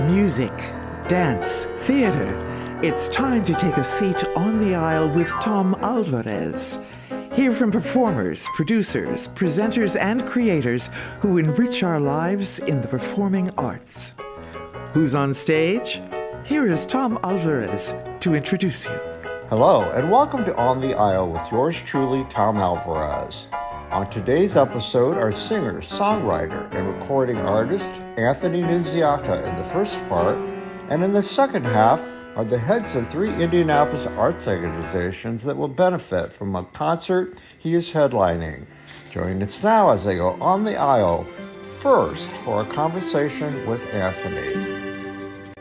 Music, dance, theater. It's time to take a seat on the aisle with Tom Alvarez. Hear from performers, producers, presenters, and creators who enrich our lives in the performing arts. Who's on stage? Here is Tom Alvarez to introduce you. Hello, and welcome to On the Aisle with yours truly, Tom Alvarez. On today's episode are singer, songwriter, and recording artist Anthony Nunziata in the first part, and in the second half are the heads of 3 Indianapolis arts organizations that will benefit from a concert he is headlining. Join us now as I go on the aisle, first for a conversation with Anthony.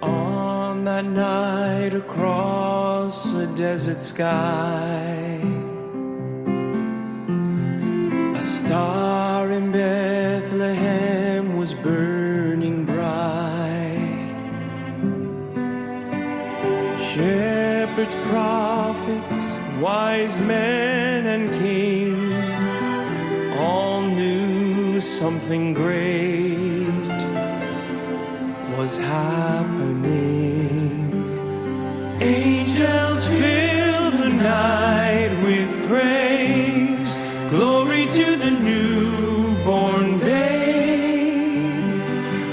On that night across a desert sky, a star in Bethlehem was burning bright. Shepherds, prophets, wise men and kings all knew something great was happening. Angels fill the night with praise. Glory to the newborn babe.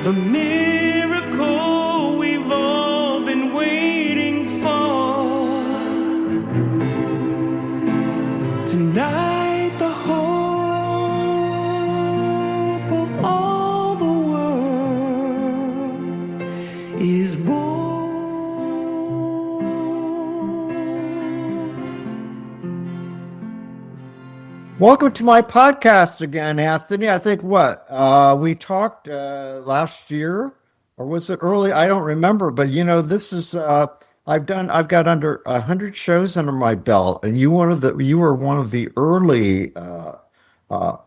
The miracle we've all been waiting for. Tonight the hope of all the world is born. Welcome to my podcast again, Anthony. I think we talked last year, or was it early? I don't remember, but this is I've got under 100 shows under my belt, and you were one of the early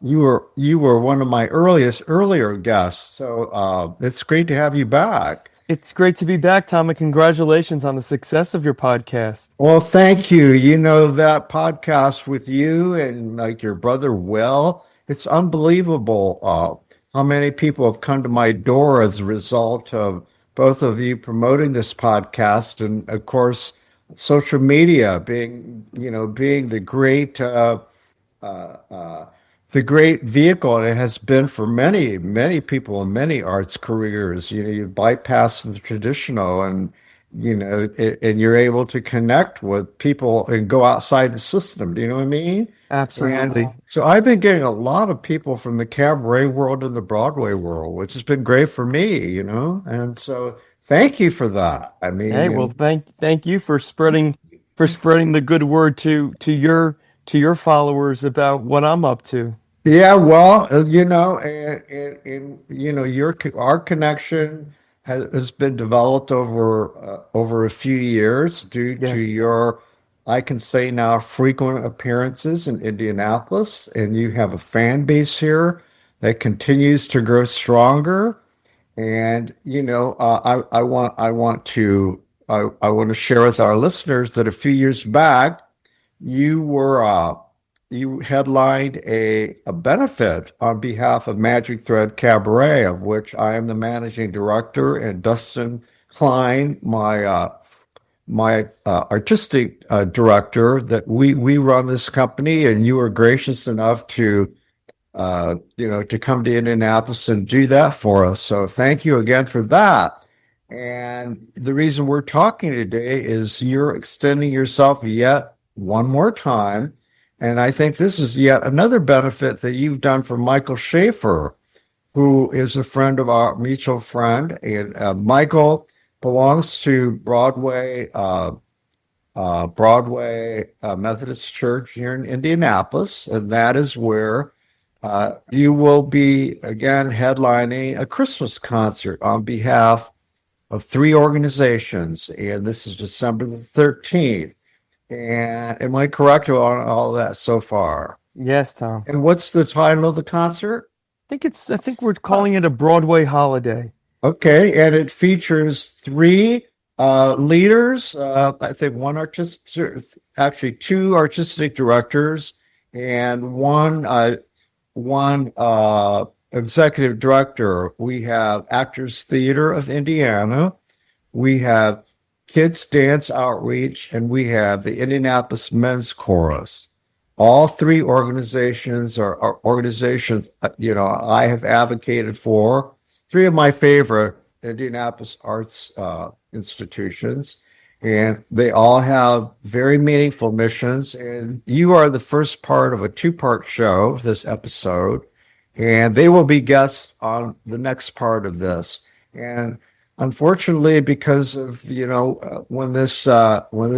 you were one of my earlier guests. So it's great to have you back. It's great to be back, Tom, and congratulations on the success of your podcast. Well, thank you. That podcast with you and like your brother Will, it's unbelievable how many people have come to my door as a result of both of you promoting this podcast, and of course, social media being the great vehicle it has been for many, many people in many arts careers. You bypass the traditional and you're able to connect with people and go outside the system. Do you know what I mean? Absolutely. And so I've been getting a lot of people from the cabaret world and the Broadway world, which has been great for me, and so thank you for that. I mean, hey, well, thank you for spreading the good word to your followers about what I'm up to. Yeah, well, our connection has been developed over a few years due to your, I can say now, frequent appearances in Indianapolis, and you have a fan base here that continues to grow stronger. And I want to share with our listeners that a few years back you headlined a benefit on behalf of Magic Thread Cabaret, of which I am the managing director, and Dustin Klein, my artistic director. That we run this company, and you were gracious enough to come to Indianapolis and do that for us. So thank you again for that. And the reason we're talking today is you're extending yourself yet one more time. And I think this is yet another benefit that you've done for Michael Schaefer, who is a friend of our mutual friend. And Michael belongs to Broadway Methodist Church here in Indianapolis. And that is where you will be, again, headlining a Christmas concert on behalf of 3 organizations. And this is December the 13th. And am I correct on all that so far? Yes, Tom. And what's the title of the concert? I think we're calling it a Broadway holiday. Okay, and it features 3 leaders. I think 2 artistic directors, and one executive director, we have Actors Theater of Indiana, we have Kids Dance Outreach, and we have the Indianapolis Men's Chorus. All three organizations are organizations, I have advocated for. Three of my favorite Indianapolis arts institutions, and they all have very meaningful missions. And you are the first part of a two-part show, this episode, and they will be guests on the next part of this. And unfortunately, because of when this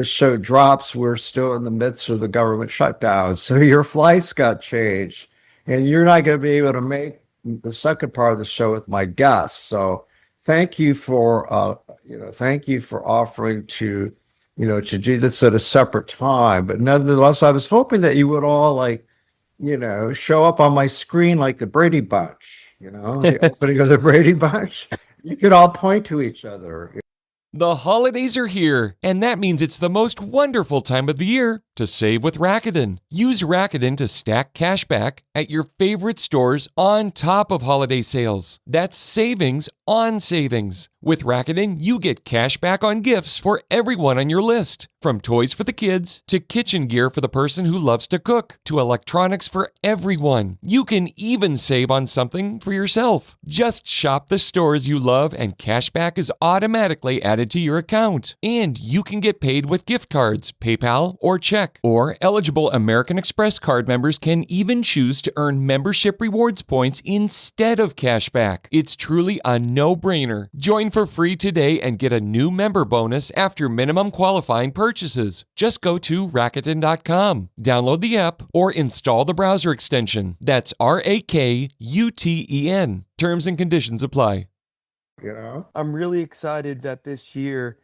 show drops, we're still in the midst of the government shutdown, so your flights got changed, and you're not going to be able to make the second part of the show with my guests. So thank you for offering to do this at a separate time. But nonetheless, I was hoping that you would all show up on my screen like the Brady Bunch, the opening of the Brady Bunch. You could all point to each other. The holidays are here, and that means it's the most wonderful time of the year to save with Rakuten. Use Rakuten to stack cash back at your favorite stores on top of holiday sales. That's savings on savings. With Rakuten, you get cash back on gifts for everyone on your list. From toys for the kids, to kitchen gear for the person who loves to cook, to electronics for everyone. You can even save on something for yourself. Just shop the stores you love and cash back is automatically added to your account. And you can get paid with gift cards, PayPal, or check. Or eligible American Express card members can even choose to earn membership rewards points instead of cash back. It's truly a no-brainer. Join for free today and get a new member bonus after minimum qualifying purchases. Just go to Rakuten.com, download the app, or install the browser extension. That's RAKUTEN. Terms and conditions apply. I'm really excited that this year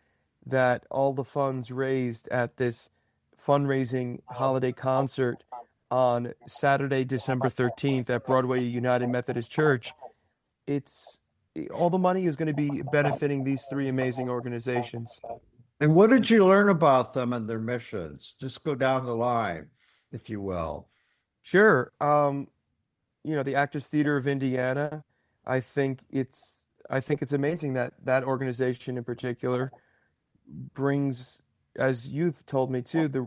that all the funds raised at this fundraising holiday concert on Saturday, December 13th at Broadway United Methodist Church, all the money is going to be benefiting these three amazing organizations. And what did you learn about them and their missions? Just go down the line, if you will. Sure. The Actors Theater of Indiana, I think it's amazing that organization in particular brings, as you've told me too, the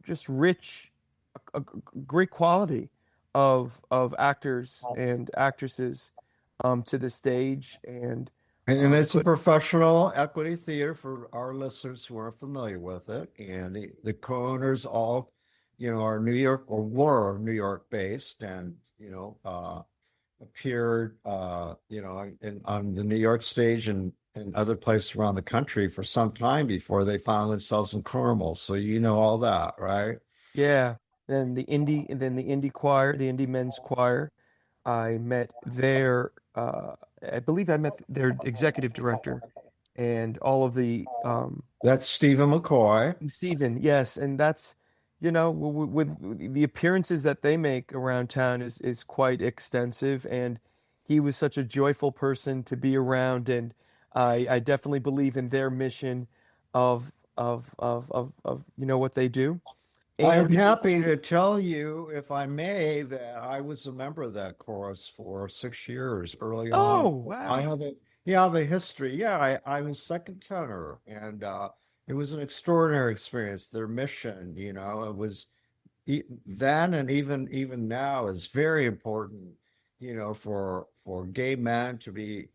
just rich, a great quality of actors and actresses to the stage, and it's a professional equity theater for our listeners who aren't familiar with it. And the co-owners all, are New York, or were New York based, and appeared on the New York stage and other places around the country for some time before they found themselves in Carmel. So all that, right? Yeah. Then the indie choir, the indie men's choir. I met I believe I met their executive director and all of the That's Stephen McCoy. Stephen, yes, and that's with the appearances that they make around town is quite extensive, and he was such a joyful person to be around, and I definitely believe in their mission of what they do. I'm happy to tell you, if I may, that I was a member of that chorus for 6 years early on. Oh, wow. I have a history. Yeah, I was second tenor, and it was an extraordinary experience. Their mission, it was then and even now is very important, for gay men to be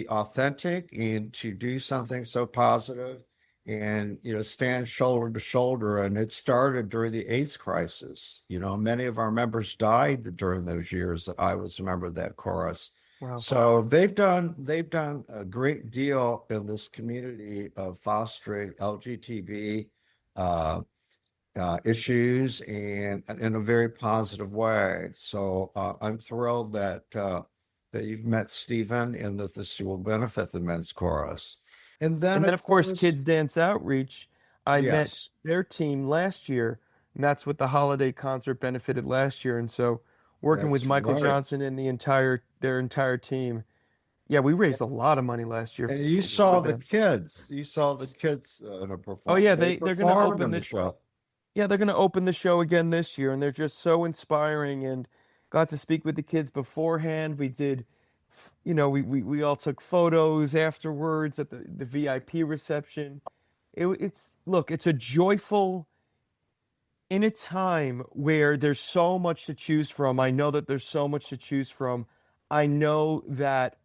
authentic and to do something so positive, and stand shoulder to shoulder. And it started during the AIDS crisis. Many of our members died during those years that I was a member of that chorus. Wow. So they've done a great deal in this community of fostering LGBT issues, and in a very positive way. So I'm thrilled that you've met Stephen, and that this will benefit the men's chorus. And then of course, Kids Dance Outreach. I met Yes. their team last year, and that's what the holiday concert benefited last year. And so, working with That's Michael right. Johnson and their entire team, yeah, we raised a lot of money last year. And you saw for the them. kids. You saw the kids in a performance. Oh, yeah, they're gonna performed open in the show. Yeah, they're going to open the show again this year, and they're just so inspiring. And got to speak with the kids beforehand. We did, we all took photos afterwards at the VIP reception. It's a joyful, in a time where there's so much to choose from. I know that there's so much to choose from. I know that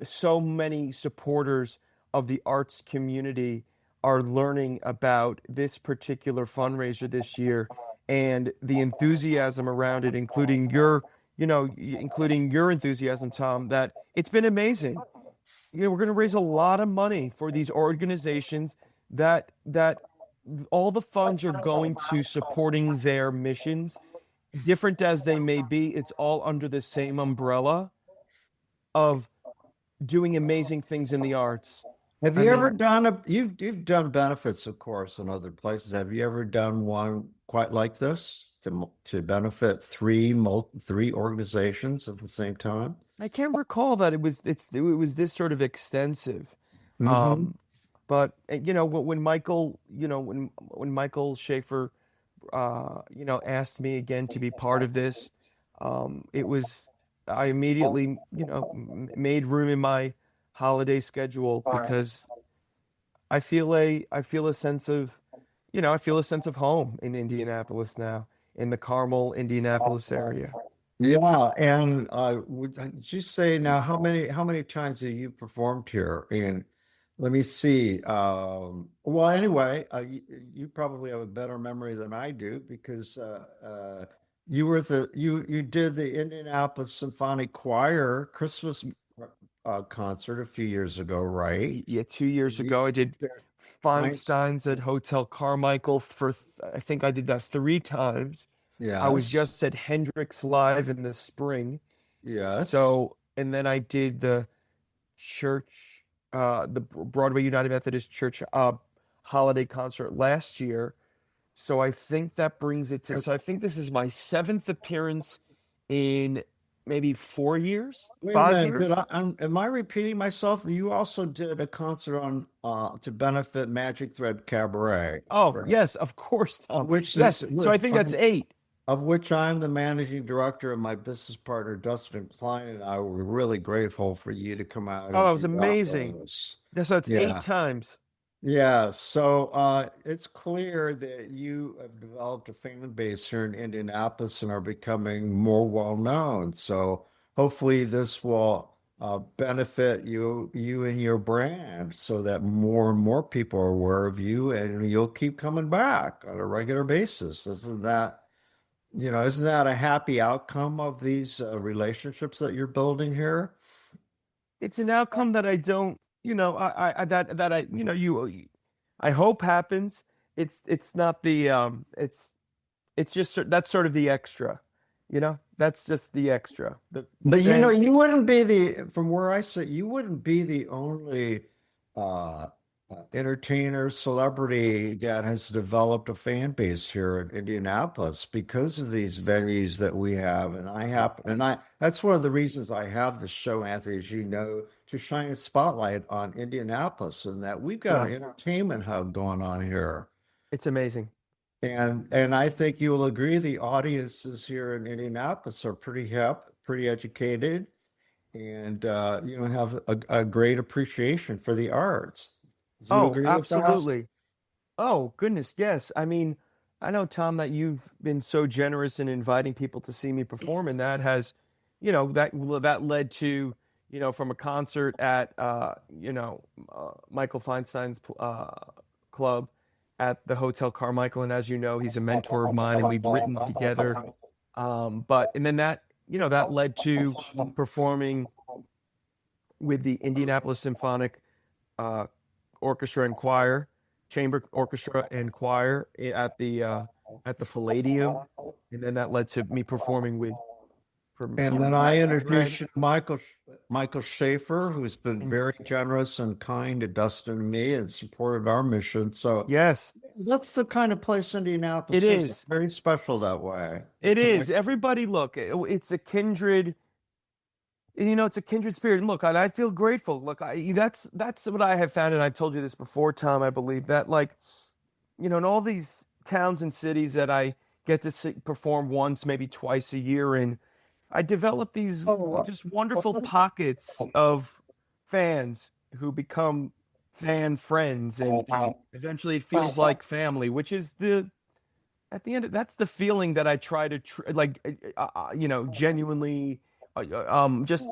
so many supporters of the arts community are learning about this particular fundraiser this year and the enthusiasm around it, including your enthusiasm, Tom, that it's been amazing. We're going to raise a lot of money for these organizations that all the funds are going to supporting their missions, different as they may be. It's all under the same umbrella of doing amazing things in the arts. Have you ever done you've done benefits, of course, in other places. Have you ever done one quite like this to benefit three organizations at the same time? I can't recall that it was this sort of extensive. Mm-hmm. But when Michael Schaefer asked me again to be part of this, I immediately made room in my holiday schedule because I feel a sense of home in Indianapolis now, in the Carmel, Indianapolis area. Yeah, and would you say now how many times have you performed here? And let me see. Well, anyway, you probably have a better memory than I do because you did the Indianapolis Symphonic Choir Christmas concert a few years ago, right? Yeah, 2 years ago I did Feinstein's at Hotel Carmichael I think I did that 3 times. Yes. I was just at Hendrix Live in the spring. Yes. So, and then I did the church, the Broadway United Methodist Church holiday concert last year. So I think that brings it to, so I think this is my 7th appearance in maybe 4 years, Wait a 5 minute, years. am I repeating myself? You also did a concert to benefit Magic Thread Cabaret. Oh, right? yes, of course, Tom. Which Yes, is so I think that's 8. of which I'm the managing director, and my business partner Dustin Klein and I were really grateful for you to come out. Oh, and it was do that for amazing. us. So that's Yeah. 8 times. Yeah, so it's clear that you have developed a fan base here in Indianapolis and are becoming more well known. So hopefully this will benefit you and your brand so that more and more people are aware of you and you'll keep coming back on a regular basis. Isn't that a happy outcome of these relationships that you're building here? It's an outcome that I don't, I hope happens. It's not the, it's just, that's sort of the extra, that's just the extra. But you wouldn't be from where I sit, you wouldn't be the only entertainer, celebrity that has developed a fan base here in Indianapolis because of these venues that we have. That's one of the reasons I have the show, Anthony, as you know, to shine a spotlight on Indianapolis and that we've got an entertainment hub going on here. It's amazing. And I think you will agree the audiences here in Indianapolis are pretty hip, pretty educated, and have a great appreciation for the arts. Do you agree with absolutely. Oh, goodness, yes. I mean, I know, Tom, that you've been so generous in inviting people to see me perform, and that has, that led to, from a concert at, Michael Feinstein's club at the Hotel Carmichael, and as you know, he's a mentor of mine, and we've written together. And then that led to performing with the Indianapolis Symphonic Orchestra and Choir, Chamber Orchestra and Choir at the Palladium, and then that led to me performing with. And then I introduced you to Michael Schaefer, who's been very generous and kind to Dustin and me and supported our mission. So yes, that's the kind of place Indianapolis is. It's very special that way. It is. Everybody, look, it's a kindred. It's a kindred spirit. And look, I feel grateful. Look, that's what I have found, and I've told you this before, Tom. I believe that, in all these towns and cities that I get to perform once, maybe twice a year in, I develop these just wonderful pockets of fans who become fan friends, and eventually it feels like family, which is at the end that's the feeling that I try to genuinely just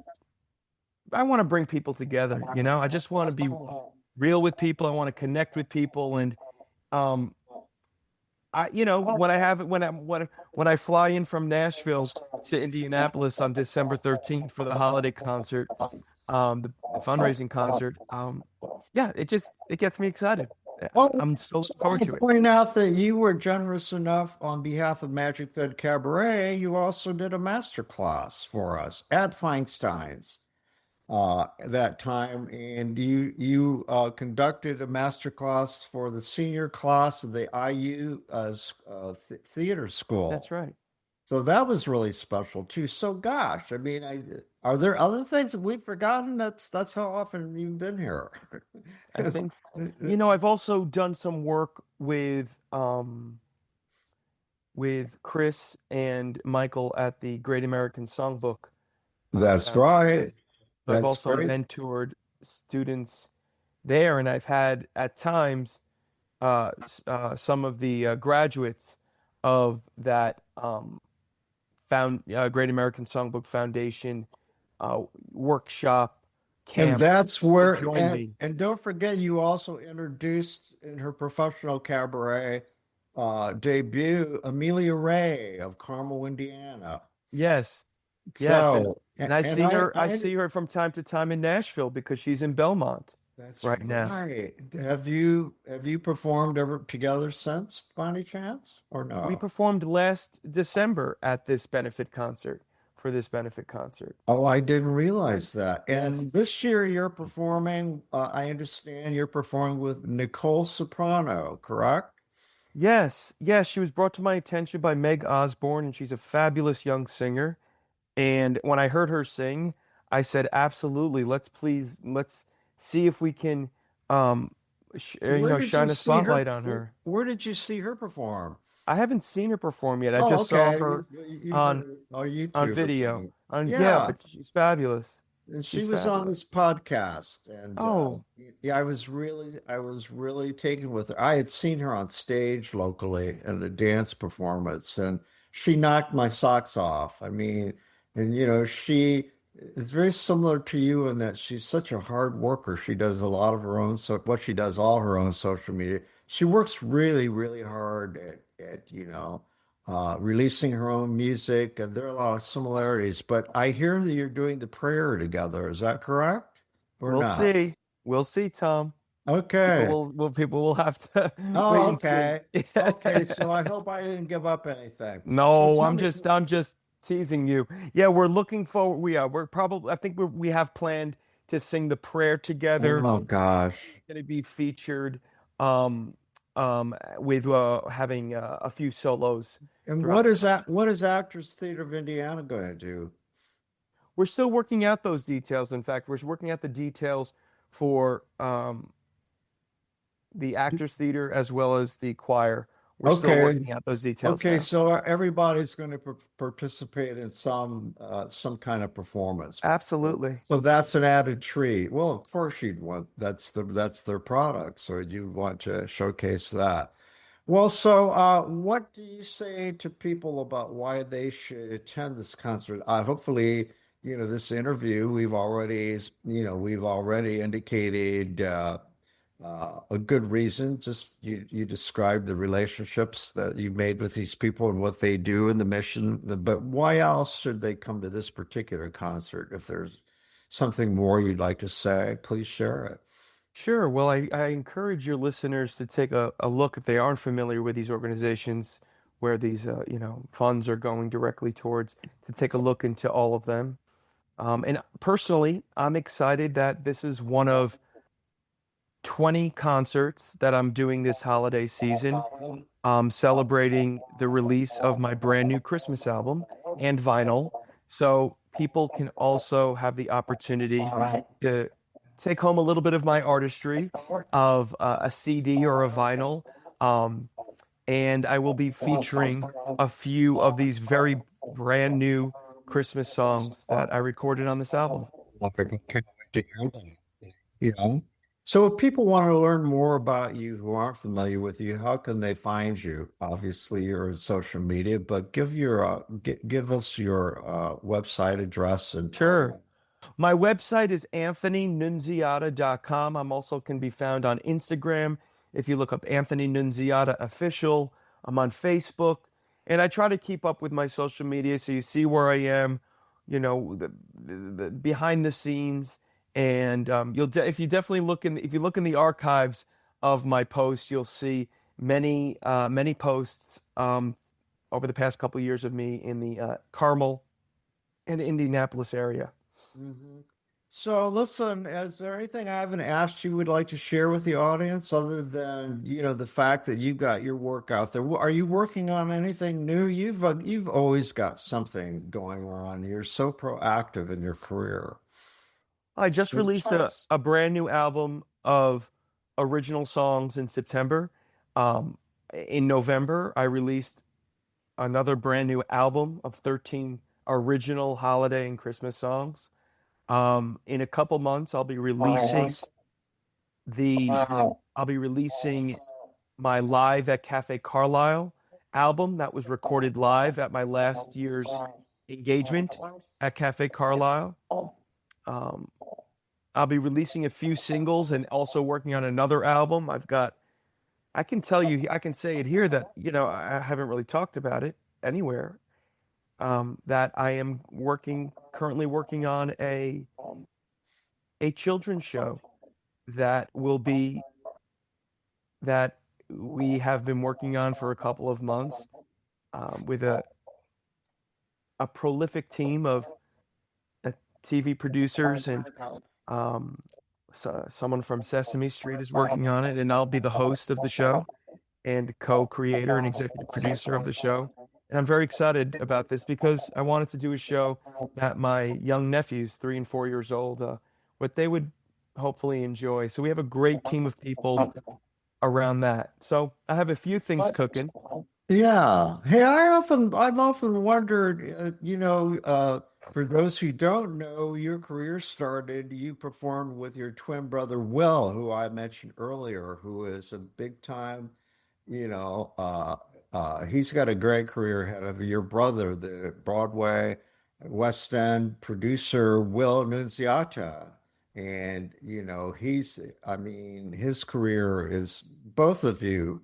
I want to bring people together, I just want to be real with people. I want to connect with people, and um when I fly in from Nashville to Indianapolis on December 13th for the holiday concert, the fundraising concert, yeah, it gets me excited. Well, I'm so looking I forward want to to it. point out that you were generous enough on behalf of Magic Thread Cabaret. You also did a master class for us at Feinstein's that time, and you conducted a master class for the senior class of the IU theater That's school. right. So that was really special too. So gosh, I mean, are there other things that we've forgotten? That's how often you've been here. I think, I've also done some work with Chris and Michael at the Great American Songbook That's right. Foundation. So I've That's also great. mentored students there, and I've had at times some of the graduates of that Great American Songbook Foundation workshop And camp that's to where, join me. and don't forget, you also introduced in her professional cabaret debut Amelia Ray of Carmel, Indiana. Yes, yes, So, and I and see her. I I see her from time to time in Nashville because she's in Belmont that's right now. right. Have you performed ever together since, by any chance, or We no? performed last December at this benefit concert for this benefit concert. Oh, I didn't realize that. And Yes. this year you're performing, I understand you're performing with Nicole Soprano, correct? Yes, yes, she was brought to my attention by Meg Osborne, and she's a fabulous young singer. And when I heard her sing, I said, absolutely, let's see if we can, Where did you shine a see her? spotlight on her. Where did you see her perform? I haven't seen her perform yet. I Oh, just saw okay. her You on heard on on YouTube or video. something. Yeah, Yeah, but she's fabulous. and she She's was on fabulous. this podcast, and Oh, yeah, I was really taken with her. I had seen her on stage locally at a dance performance, and she knocked my socks off. I mean, and she is very similar to you in that she's such a hard worker. She does a lot of her own, so what she does, all her own social media. She works really, really hard at releasing her own music, and there are a lot of similarities. But I hear that you're doing the prayer together. Is that correct or we'll not? see. We'll see, Tom. Okay. People will have to wait Oh, and see. okay. Okay. So I hope I didn't give up anything. So No, tell I'm me. just teasing you. Yeah, we're looking forward. We're probably. I think we have planned to sing the prayer together. Oh gosh. Going to be featured, with having a few solos And throughout what the is that? concert. What is Actors Theater of Indiana going to do? We're still working out those details. In fact, we're working out the details for the Actors Theater as well as the choir. We're still Okay. working out those details Okay. now. So everybody's going to participate in some kind of performance. Absolutely. So that's an added treat. Well, of course you'd want that's their product, so you want to showcase that. Well, so what do you say to people about why they should attend this concert? Hopefully, this interview we've already indicated a good reason. Just you described the relationships that you made with these people and what they do and the mission. But why else should they come to this particular concert? If there's something more you'd like to say, please share it. Sure. Well, I encourage your listeners to take a look if they aren't familiar with these organizations where these funds are going directly towards, to take a look into all of them. And personally, I'm excited that this is one of 20 concerts that I'm doing this holiday season, celebrating the release of my brand new Christmas album and vinyl. So people can also have the opportunity to take home a little bit of my artistry of a CD or a vinyl. And I will be featuring a few of these very brand new Christmas songs that I recorded on this album. You know, so if people want to learn more about you who aren't familiar with you, how can they find you? Obviously, you're on social media, but give us your website address and Sure. My website is anthonynunziata.com. I'm also can be found on Instagram. If you look up Anthony Nunziata Official, I'm on Facebook. And I try to keep up with my social media so you see where I am, the behind the scenes. And if you look in the archives of my posts, you'll see many posts over the past couple of years of me in the Carmel and Indianapolis area. Mhm. So listen, is there anything I haven't asked you would like to share with the audience other than, the fact that you've got your work out there? Are you working on anything new? You've always got something going on. You're so proactive in your career. I just So released a brand new album of original songs in September. In November, I released another brand new album of 13 original holiday and Christmas songs. In a couple months, I'll be releasing my Live at Café Carlyle album that was recorded live at my last year's engagement at Café Carlyle. I'll be releasing a few singles and also working on another album. I can say it here that, I haven't really talked about it anywhere. That I am currently working on a children's show that we have been working on for a couple of months, with a prolific team of TV producers, and someone from Sesame Street is working on it, and I'll be the host of the show and co-creator and executive producer of the show. And I'm very excited about this because I wanted to do a show that my young nephews, 3 and 4 years old, what they would hopefully enjoy. So we have a great team of people around that. So I have a few things cooking. Yeah. Hey, I've often wondered, for those who don't know, your career started, you performed with your twin brother, Will, who I mentioned earlier, who is a big time, he's got a great career ahead of your brother, the Broadway West End producer, Will Nunziata. And, his career is both of you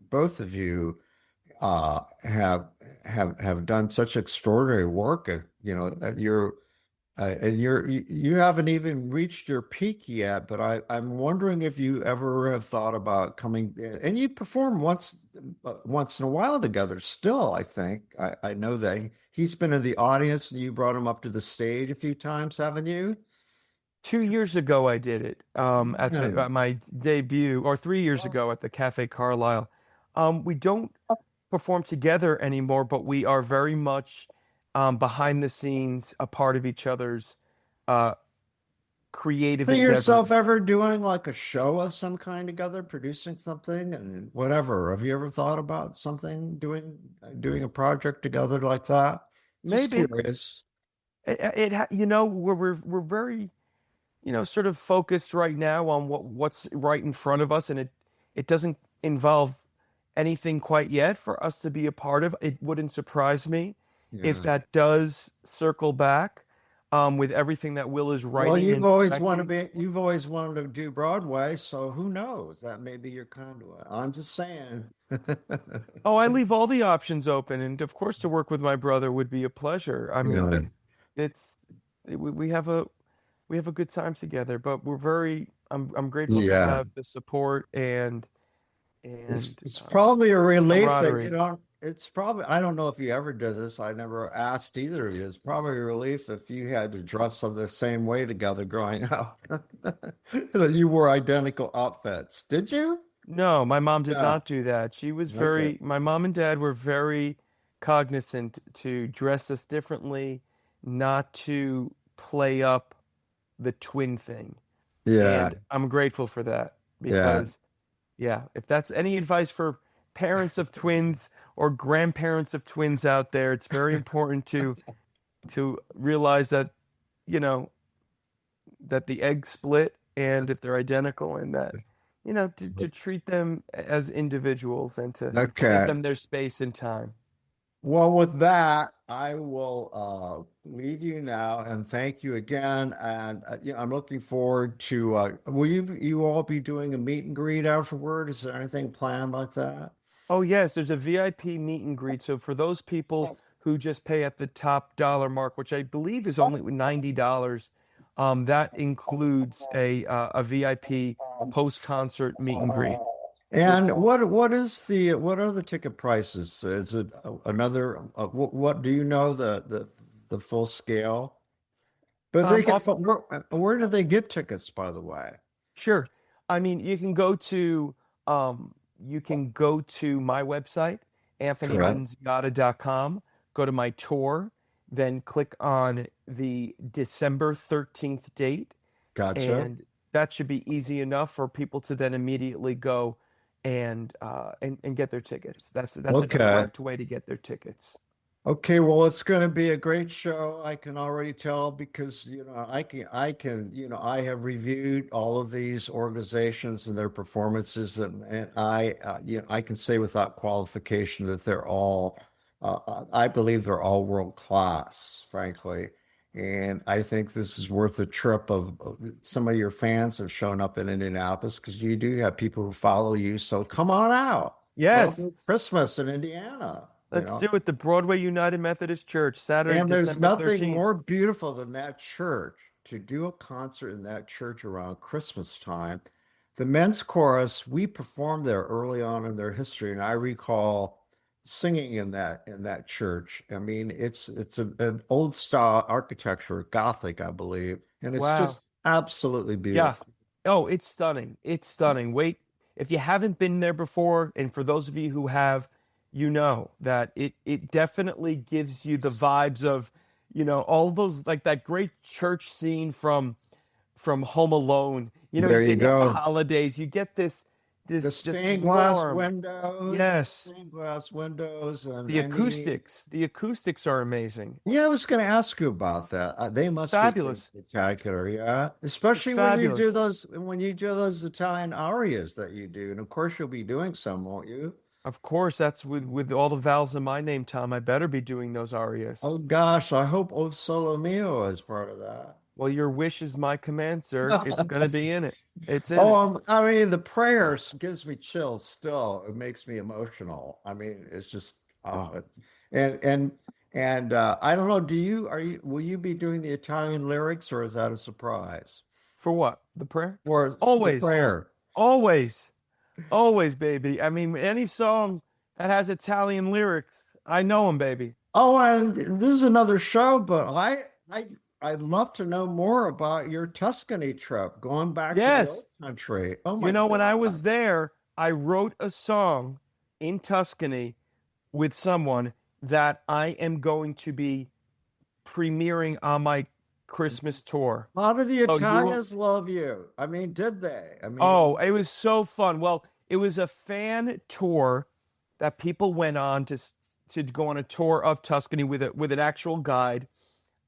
have done such extraordinary work. That you haven't even reached your peak yet. But I'm wondering if you ever have thought about coming, and you perform once in a while together. Still, I think I know that he's been in the audience, and you brought him up to the stage a few times, haven't you? 2 years ago, I did it at my debut, or 3 years ago at the Café Carlyle. We don't perform together anymore, but we are very much behind the scenes, a part of each other's creative See yourself endeavors. ever doing like a show of some kind together, producing something and whatever? Have you ever thought about doing a project together like that? Just Maybe curious. we're very sort of focused right now on what's right in front of us, and it doesn't involve anything quite yet for us to be a part of. It wouldn't surprise me if Yeah. that does circle back, with everything that Will is Well, writing and directing. you've always wanted to do Broadway, so who knows? That may be your conduit. I'm just saying. Oh, I leave all the options open, and of course, to work with my brother would be a pleasure. I mean, Yeah. it's we have a good time together, but I'm grateful to Yeah. have the support and It's probably a relief that you camaraderie. don't. It's probably, I don't know if you ever did this. I never asked either of you. It's probably a relief if you had to dress the same way together growing up. That you wore identical outfits. Did you? No, my mom did Yeah. not do that. Okay. My mom and dad were very cognizant to dress us differently, not to play up the twin thing. Yeah. And I'm grateful for that Yeah. because, yeah, if that's any advice for parents of twins or grandparents of twins out there, it's very important to to realize that, you know, that the eggs split and if they're identical, and that, to treat them as individuals and to give Okay. them their space and time. Well, with that, I will leave you now and thank you again. And I'm looking forward to. Will you all be doing a meet and greet afterward? Is there anything planned like that? Oh, yes, there's a VIP meet and greet. So for those people who just pay at the top dollar mark, which I believe is only $90, that includes a VIP post-concert meet and greet. And what are the ticket prices? Is it another? What do you know the full scale? But they can. Off, Where do they get tickets, by the way? Sure. I mean, you can go to my website, Correct. anthonynunziata.com, go to my tour, then click on the December 13th date, Gotcha. and that should be easy enough for people to then immediately go and get their tickets. That's a Okay. direct way to get their tickets. Okay, well, it's going to be a great show. I can already tell because, I have reviewed all of these organizations and their performances, and I can say without qualification that I believe they're all world class, frankly. And I think this is worth a trip some of your fans have shown up in Indianapolis because you do have people who follow you. So come on out. Yes. Celebrate Christmas in Indiana. Let's do it. The Broadway United Methodist Church, Saturday, And there's December nothing 13th. more beautiful than that church, to do a concert in that church around Christmas time. The men's chorus, we performed there early on in their history, and I recall singing in that church. I mean, it's an old style architecture, Gothic, I believe, and it's Wow. just absolutely Yeah. beautiful. Oh, it's stunning. It's stunning. Wait, if you haven't been there before, and for those of you who have, you know that it definitely gives you the vibes of, all those, like that great church scene from Home Alone. There You you get the go. holidays, you get this The just stained glass warm. windows, Yes. stained glass windows, and The I mean, acoustics are amazing. yeah, I was going to ask you about that. They must Fabulous. be spectacular, yeah. Especially when you do Fabulous. those Italian arias that you do, and of course you'll be doing some, won't you? Of course, that's with all the vowels in my name, Tom. I better be doing those arias. Oh gosh, I hope O Solo Mio is part of that. Well, your wish is my command, sir. It's going to be in it. It's in it. I mean, the prayers gives me chills still. It makes me emotional. I mean, it's just and I don't know, will you be doing the Italian lyrics or is that a surprise? For what? The prayer? Or the Always. prayer? Always. Always, baby. I mean, any song that has Italian lyrics, I know them, baby. Oh, and this is another show, but I'd love to know more about your Tuscany trip, going back to the Yes. old country. Oh my When I God. was there, I wrote a song in Tuscany with someone that I am going to be premiering on my Christmas tour. How did the Oh, Italians love you? I mean, did they? I mean, Oh, it was so fun. Well, it was a fan tour that people went on to go on a tour of Tuscany with an actual guide.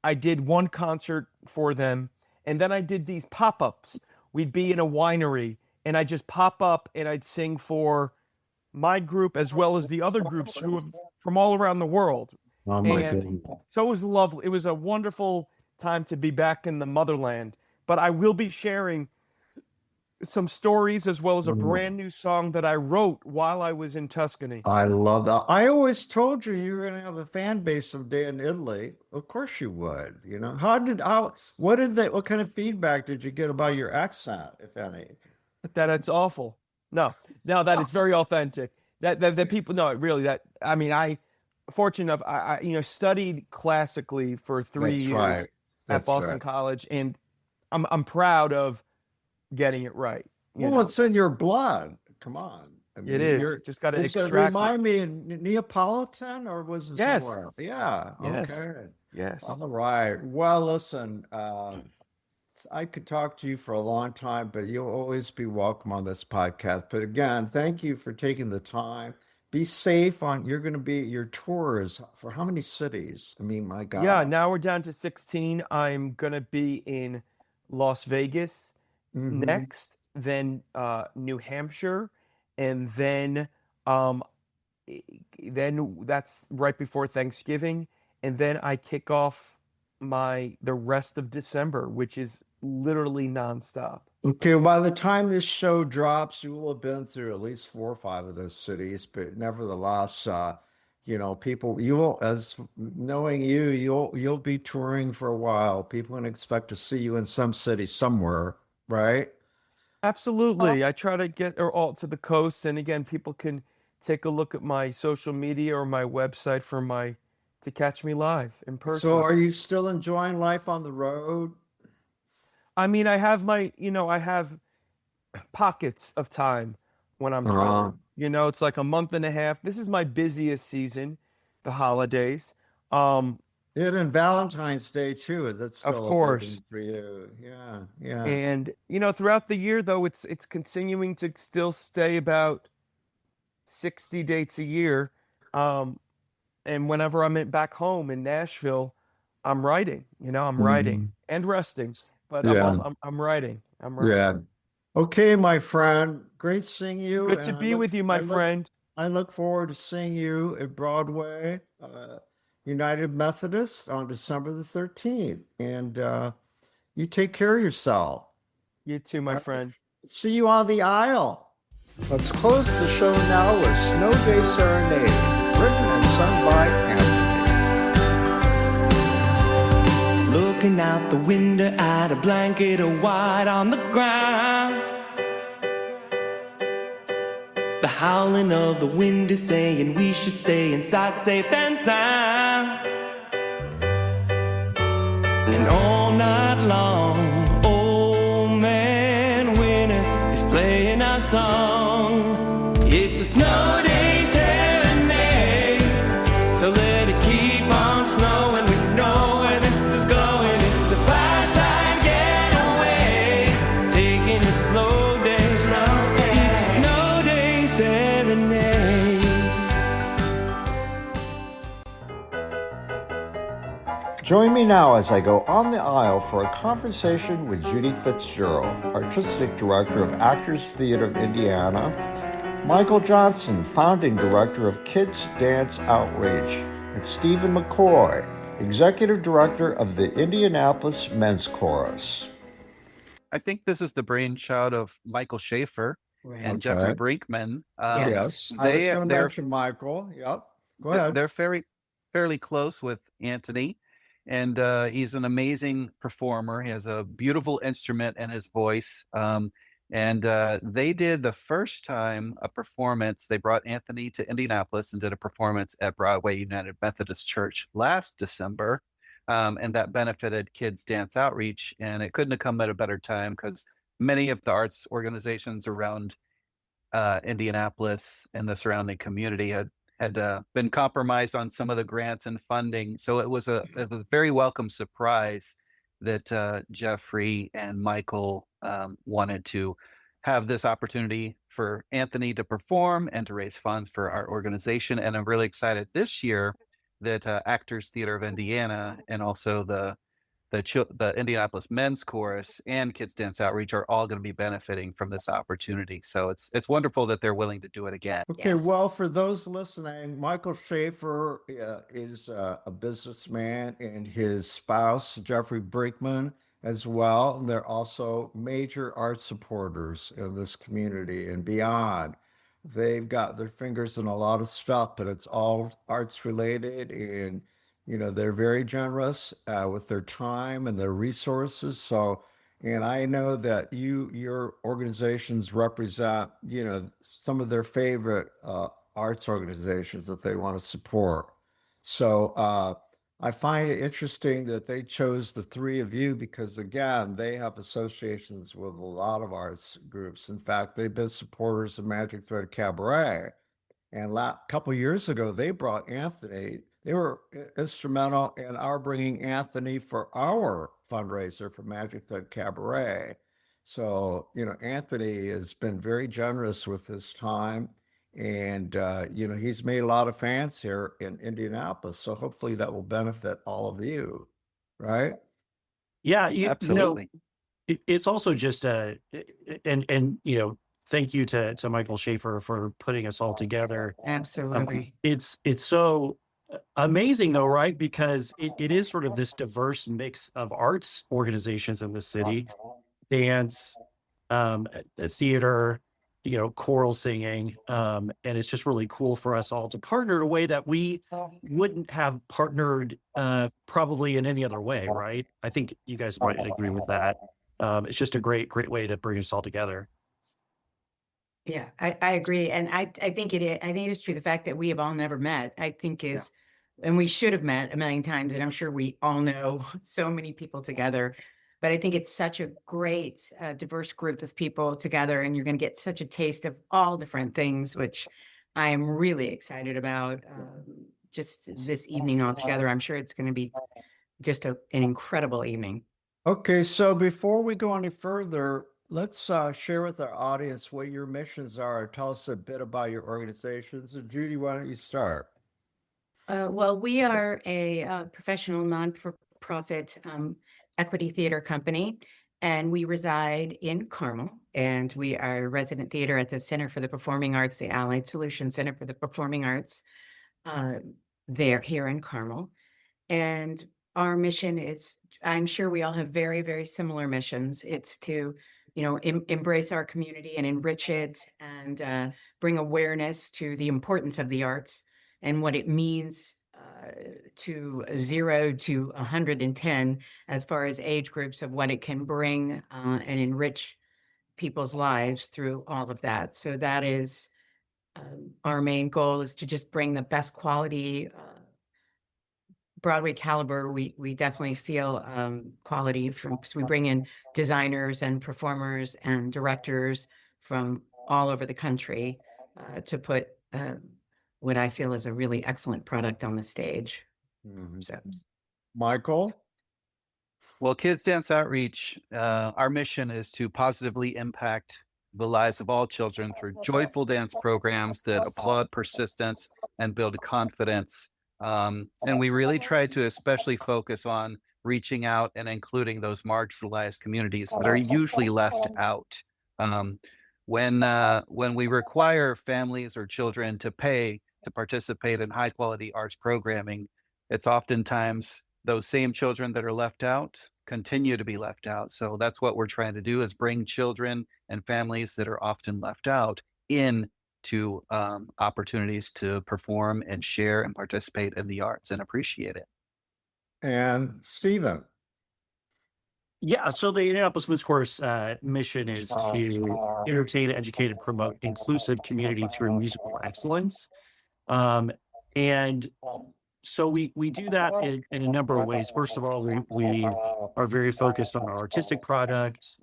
I did one concert for them, and then I did these pop-ups. We'd be in a winery, and I'd just pop up and I'd sing for my group as well as the other groups from all around the world. oh my And goodness. so it was lovely. It was a wonderful time to be back in the motherland. But I will be sharing some stories as well as a brand new song that I wrote while I was in Tuscany. I love that. I always told you were going to have a fan base someday in Italy. Of course you would. What kind of feedback did you get about your accent, if any? That it's awful. No, that it's very authentic. That people know it really. That I mean, fortunate enough, I studied classically for 3 That's years right. at That's Boston right. College, and I'm proud of getting it right. Well, it's in your blood. Come on. I mean, It is. Just got to does it extract. remind me of Neapolitan or was it Yes. somewhere else? Yeah. Yes. Okay. Yes. All right. Well, listen, I could talk to you for a long time, but you'll always be welcome on this podcast. But again, thank you for taking the time. be safe on, you're going to be, your tours for how many cities? I mean, my Yeah, God. now we're down to 16. I'm gonna be in Las Vegas Hmm. next, then New Hampshire, and um, i- then that's right before Thanksgiving, and then I kick off the rest of December, which is literally nonstop. Okay, by the time this show drops, you will have been through at least 4 or 5 of those cities. But nevertheless, people, you will, as knowing you, you'll be touring for a while. People can expect to see you in some city somewhere, right? Absolutely. I try to get all to the coast, and again, people can take a look at my social media or my website to catch me live in So, person. are you still enjoying life on the road? I mean, I have pockets of time when I'm Uh, home. It's like a month and a half. This is my busiest season, the holidays. Um, and Valentine's Day too. Is that of still a big one course. for you? Yeah, yeah. And throughout the year though, it's continuing to still stay about 60 dates a year. Um, and whenever back home in Nashville, I'm writing. I'm writing Hmm. and resting, but Yeah, I'm writing. I'm writing. yeah. Okay, my friend. Great seeing you, Good and to be with you, my friend. I look forward to seeing you at Broadway United Methodist on December the 13th. And you take care of yourself. You too, my All right. friend. See you on the aisle. Let's close the show now with Snow Day Serenade, written and sung by Anthony. Looking out the window at a blanket of white on the ground. The howling of the wind is saying we should stay inside safe and sound. And all night long, old man winter is playing our song. It's a snow day serenade, so let it keep on snowing. We know where this is going. It's a fireside getaway, taking it slow day. It's a snow day serenade. Join me now as I go on the aisle for a conversation with Judy Fitzgerald, Artistic Director of Actors Theatre of Indiana, Michael Johnson, Founding Director of Kids Dance Outreach, and Stephen McCoy, Executive Director of the Indianapolis Men's Chorus. I think this is the brainchild of Michael Schaefer and Jeffrey Okay. Brinkman. Yes. I was going to They're mention Michael. Yep. Go ahead. they're fairly close with Anthony, and he's an amazing performer. He has a beautiful instrument in his voice. And they did the first time a performance. They brought Anthony to Indianapolis and did a performance at Broadway United Methodist Church last December. And that benefited Kids Dance Outreach. And it couldn't have come at a better time because many of the arts organizations around Indianapolis and the surrounding community had been compromised on some of the grants and funding. So it was a very welcome surprise that Jeffrey and Michael wanted to have this opportunity for Anthony to perform and to raise funds for our organization. And I'm really excited this year that Actors Theatre of Indiana and also the Indianapolis Men's Chorus and Kids Dance Outreach are all going to be benefiting from this opportunity. So it's wonderful that they're willing to do it again. Okay, well, for those listening, Michael Schaefer is a businessman, and his spouse, Jeffrey Brinkman, as well. And they're also major art supporters in this community and beyond. They've got their fingers in a lot of stuff, but it's all arts related. And, they're very generous with their time and their resources. So, and I know that your organizations represent, some of their favorite arts organizations that they want to support. So I find it interesting that they chose the three of you because, again, they have associations with a lot of arts groups. In fact, they've been supporters of Magic Thread Cabaret. And a couple years ago, they brought Anthony. They were instrumental in our bringing Anthony for our fundraiser for Magic the Cabaret. So, Anthony has been very generous with his time And, he's made a lot of fans here in Indianapolis. So hopefully that will benefit all of you, right? Yeah, Absolutely. it's also just thank you to Michael Schaefer for putting us all together. Absolutely. It's so amazing though, right? Because it is sort of this diverse mix of arts organizations in the city, dance, theater, choral singing. And it's just really cool for us all to partner in a way that we wouldn't have partnered probably in any other way, right? I think you guys might agree with that. It's just a great way to bring us all together. Yeah, I agree. And I think it is true. The fact that we have all never met, I think is, and we should have met a million times. And I'm sure we all know so many people together, but I think it's such a great, diverse group of people together, and you're going to get such a taste of all different things, which I am really excited about. Just this evening all together. I'm sure it's going to be just an incredible evening. Okay, so before we go any further, let's share with our audience what your missions are. Tell us a bit about your organizations. And Judy, why don't you start? Well, we are a professional non-for-profit equity theater company, and we reside in Carmel, and we are a resident theater at the Center for the Performing Arts, the Allied Solutions Center for the Performing Arts, here in Carmel. And our mission is, I'm sure we all have very, very similar missions. It's to, embrace our community and enrich it, and bring awareness to the importance of the arts and what it means to 0 to 110 as far as age groups of what it can bring and enrich people's lives through all of that. So that is our main goal, is to just bring the best quality Broadway caliber. We definitely feel quality so we bring in designers and performers and directors from all over the country to put what I feel is a really excellent product on the stage. Mm-hmm. So, Michael? Well, Kids Dance Outreach, our mission is to positively impact the lives of all children through joyful dance programs that applaud persistence and build confidence. And we really try to especially focus on reaching out and including those marginalized communities that are usually left out. When we require families or children to pay to participate in high quality arts programming, it's oftentimes those same children that are left out continue to be left out. So that's what we're trying to do, is bring children and families that are often left out into opportunities to perform and share and participate in the arts and appreciate it. And Stephen? Yeah, so the Indianapolis Men's Chorus mission is to entertain, educate, and promote inclusive community through musical excellence. And so we do that in a number of ways. First of all, we are very focused on our artistic product.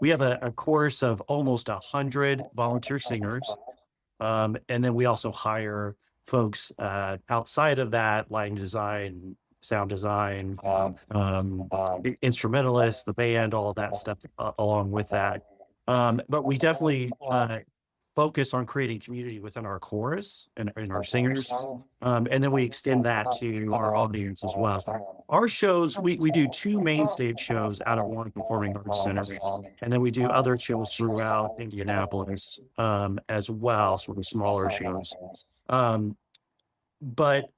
We have a chorus of almost 100 volunteer singers. And then we also hire folks outside of that, lighting design, sound design, instrumentalists, the band, all of that stuff along with that. But we definitely focus on creating community within our chorus and our singers. And then we extend that to our audience as well. Our shows, we do 2 main stage shows out of one performing arts center. And then we do other shows throughout Indianapolis as well, sort of smaller shows. But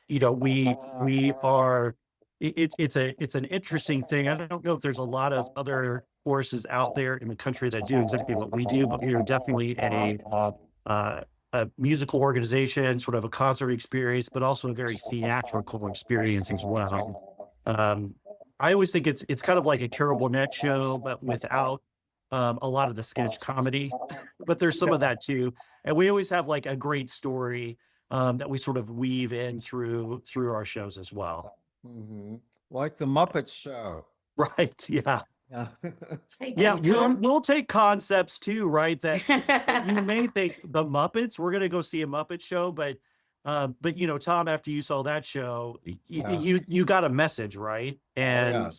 we are, it's an interesting thing. I don't know if there's a lot of other choruses out there in the country that do exactly what we do, but we are definitely a musical organization, sort of a concert experience, but also a very theatrical experience as well. I always think it's kind of like a Carol Burnett show, but without a lot of the sketch comedy, but there's some of that too. And we always have like a great story that we sort of weave in through our shows as well. Mm-hmm. Like the Muppet Show. Right. Yeah. Yeah. Yeah. We'll take concepts too, right? That you may think the Muppets, we're going to go see a Muppet show, but Tom, after you saw that show, you got a message, right? And,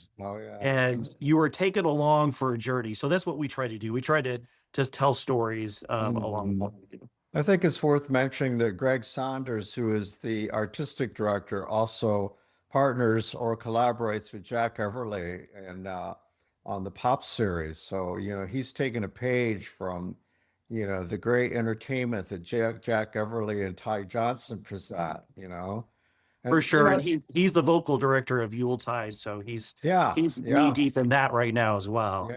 and you were taken along for a journey. So that's what we try to do. We try to tell stories along the way. I think it's worth mentioning that Greg Saunders, who is the artistic director, also partners or collaborates with Jack Everly and on the Pop series. So, he's taken a page from, the great entertainment that Jack Everly and Ty Johnson present. For And sure. And he's the vocal director of Yuletide, so he's yeah, knee deep in that right now as well.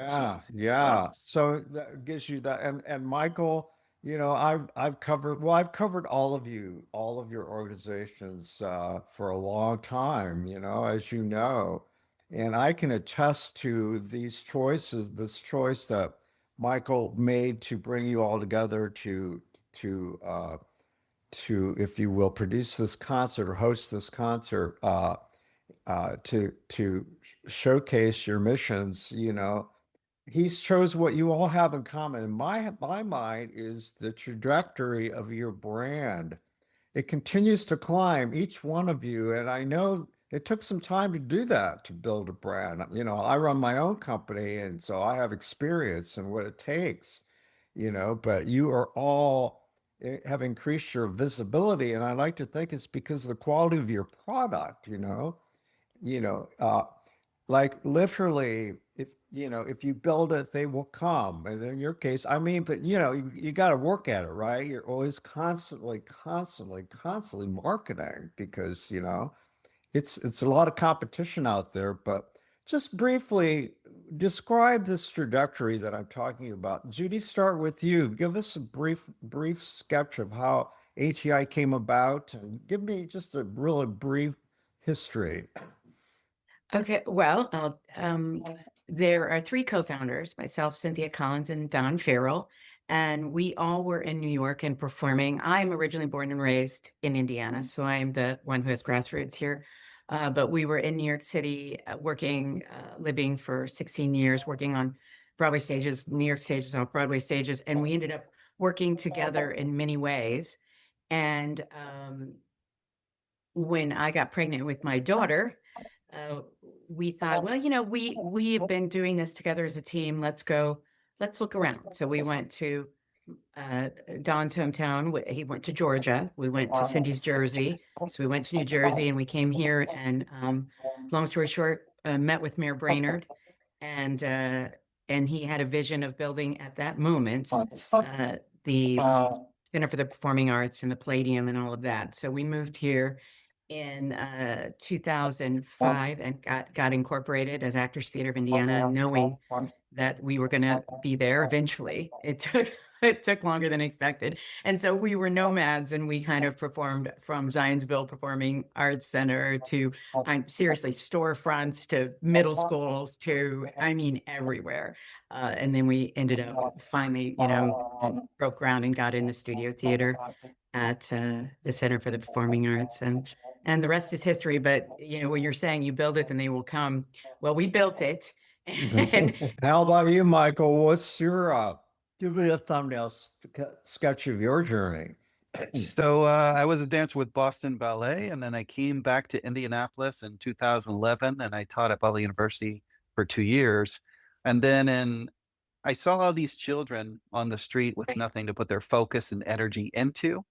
Yeah. So that gives you that. And Michael, I've covered all of your organizations for a long time, as you know. And I can attest to this choice that Michael made to bring you all together to, if you will, produce this concert or host this concert, to showcase your missions. He's chose what you all have in common. In my mind is the trajectory of your brand. It continues to climb, each one of you, and I know it took some time to do that, to build a brand. I run my own company, and so I have experience in what it takes. But you are all have increased your visibility, and I like to think it's because of the quality of your product. You know, uh, like literally, if you build it, they will come. And in your case, I mean, but you got to work at it, right? You're always constantly marketing because it's a lot of competition out there. But just briefly describe this trajectory that I'm talking about. Judy, start with you. Give us a brief sketch of how ATI came about, and give me just a really brief history. Okay, well, there are three co-founders, myself, Cynthia Collins, and Don Farrell, and we all were in New York and performing. I'm originally born and raised in Indiana, so I'm the one who has grassroots here. But we were in New York City working, living for 16 years, working on Broadway stages, New York stages, off Broadway stages, and we ended up working together in many ways. And when I got pregnant with my daughter, we thought, well, we have been doing this together as a team. Let's look around. So we went to Don's hometown. He went to Georgia. We went to Cindy's Jersey. So we went to New Jersey, and we came here. And long story short, met with Mayor Brainerd, and he had a vision of building at that moment the Center for the Performing Arts and the Palladium and all of that. So we moved here in 2005 and got incorporated as Actors Theater of Indiana, knowing that we were going to be there eventually. It took longer than expected. And so we were nomads, and we kind of performed from Zionsville Performing Arts Center to, seriously, storefronts to middle schools to, everywhere. And then we ended up finally, broke ground and got into studio theater at the Center for the Performing Arts. And the rest is history. But, when you're saying you build it and they will come, well, we built it. And How about you, Michael? What's your give me a thumbnail sketch of your journey? So I was a dancer with Boston Ballet, and then I came back to Indianapolis in 2011, and I taught at Butler University for 2 years. And then I saw all these children on the street with nothing to put their focus and energy into.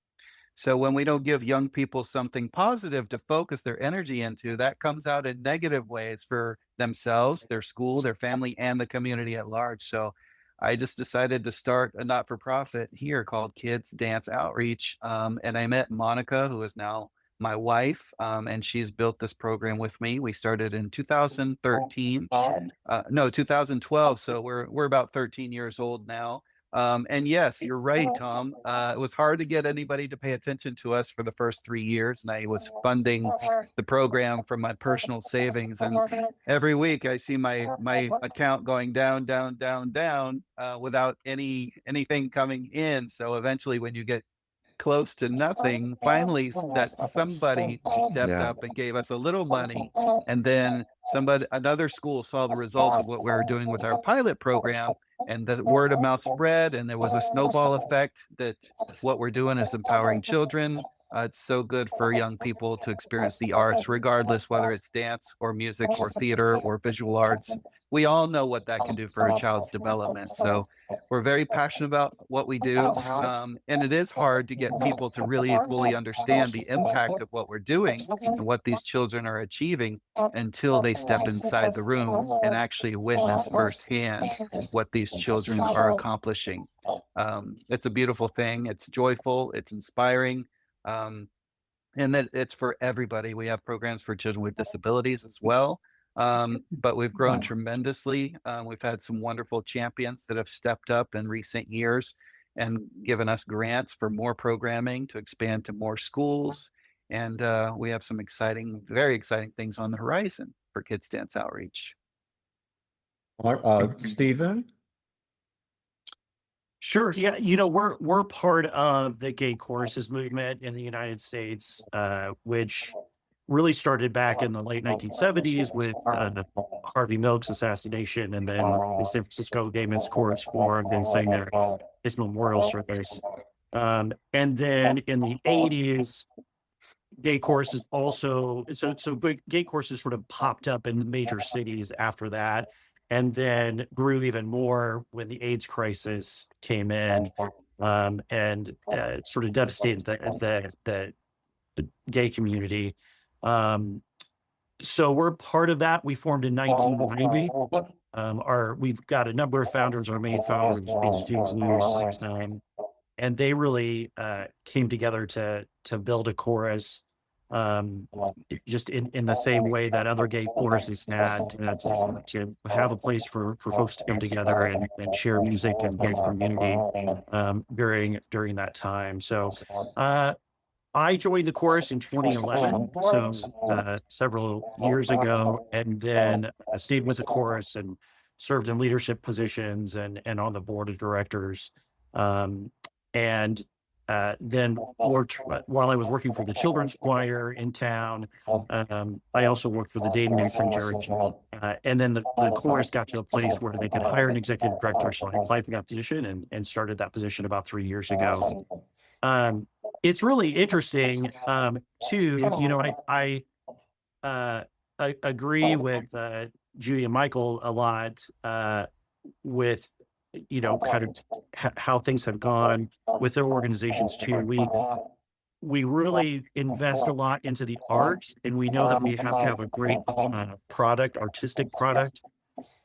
So when we don't give young people something positive to focus their energy into, that comes out in negative ways for themselves, their school, their family, and the community at large. So I just decided to start a not-for-profit here called Kids Dance Outreach. And I met Monica, who is now my wife, and she's built this program with me. We started in 2013, 2012. So we're about 13 years old now. And yes, you're right, Tom. It was hard to get anybody to pay attention to us for the first 3 years, and I was funding the program from my personal savings. And every week I see my account going down, without anything coming in. So eventually, when you get close to nothing, finally that somebody stepped up and gave us a little money, and then another school saw the results of what we were doing with our pilot program, and the word of mouth spread, and there was a snowball effect that what we're doing is empowering children, It's so good for young people to experience the arts, regardless whether it's dance or music or theater or visual arts. We all know what that can do for a child's development. So we're very passionate about what we do. And it is hard to get people to really fully understand the impact of what we're doing and what these children are achieving until they step inside the room and actually witness firsthand what these children are accomplishing. It's a beautiful thing. It's joyful. It's inspiring. And that it's for everybody. We have programs for children with disabilities as well. But we've grown tremendously. We've had some wonderful champions that have stepped up in recent years and given us grants for more programming to expand to more schools. And we have some exciting, very exciting things on the horizon for Kids Dance Outreach. Stephen? Sure. Yeah. We're part of the gay choruses movement in the United States, which really started back in the late 1970s with the Harvey Milk's assassination, and then the San Francisco Gay Men's Chorus formed and sang his memorial service. And then in the 80s, gay choruses also, gay choruses sort of popped up in the major cities after that, and then grew even more when the AIDS crisis came in, and sort of devastated the gay community. So we're part of that. We formed in 1990. We've got a number of founders. Our main founder is James Lewis, and they really came together to build a chorus, just in the same way that other gay choruses had, to have a place for folks to come together and share music and gay community during that time. So I joined the chorus in 2011, so several years ago, and then I stayed with the chorus and served in leadership positions and on the board of directors. And then worked while I was working for the children's choir in town. I also worked for the Dating and Sanctuary. And then the chorus got to a place where they could hire an executive director. So I applied for that position and started that position about 3 years ago. It's really interesting too. I agree with Judy and Michael a lot with kind of how things have gone with their organizations too. We really invest a lot into the arts, and we know that we have to have a great artistic product.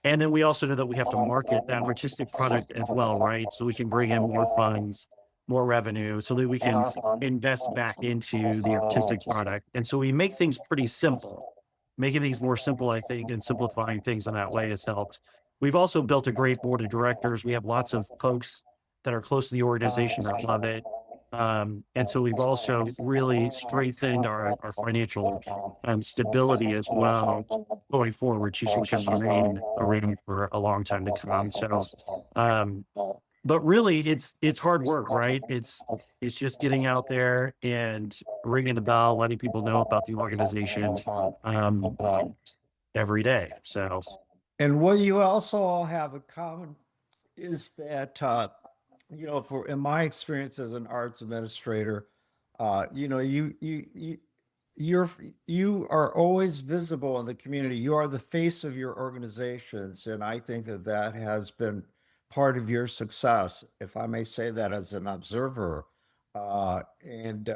And then we also know that we have to market that artistic product as well, right? So we can bring in more funds, more revenue, so that we can invest back into the artistic product. And so we make things pretty simple. Making things more simple, I think, and simplifying things in that way has helped. We've also built a great board of directors. We have lots of folks that are close to the organization that love it. And so we've also really strengthened our financial stability as well going forward, which can remain around for a long time to come. So, but really, it's hard work, right? It's just getting out there and ringing the bell, letting people know about the organization every day. So. And what you also all have in common is that, in my experience as an arts administrator, you are always visible in the community. You are the face of your organizations, and I think that has been part of your success, if I may say that as an observer. You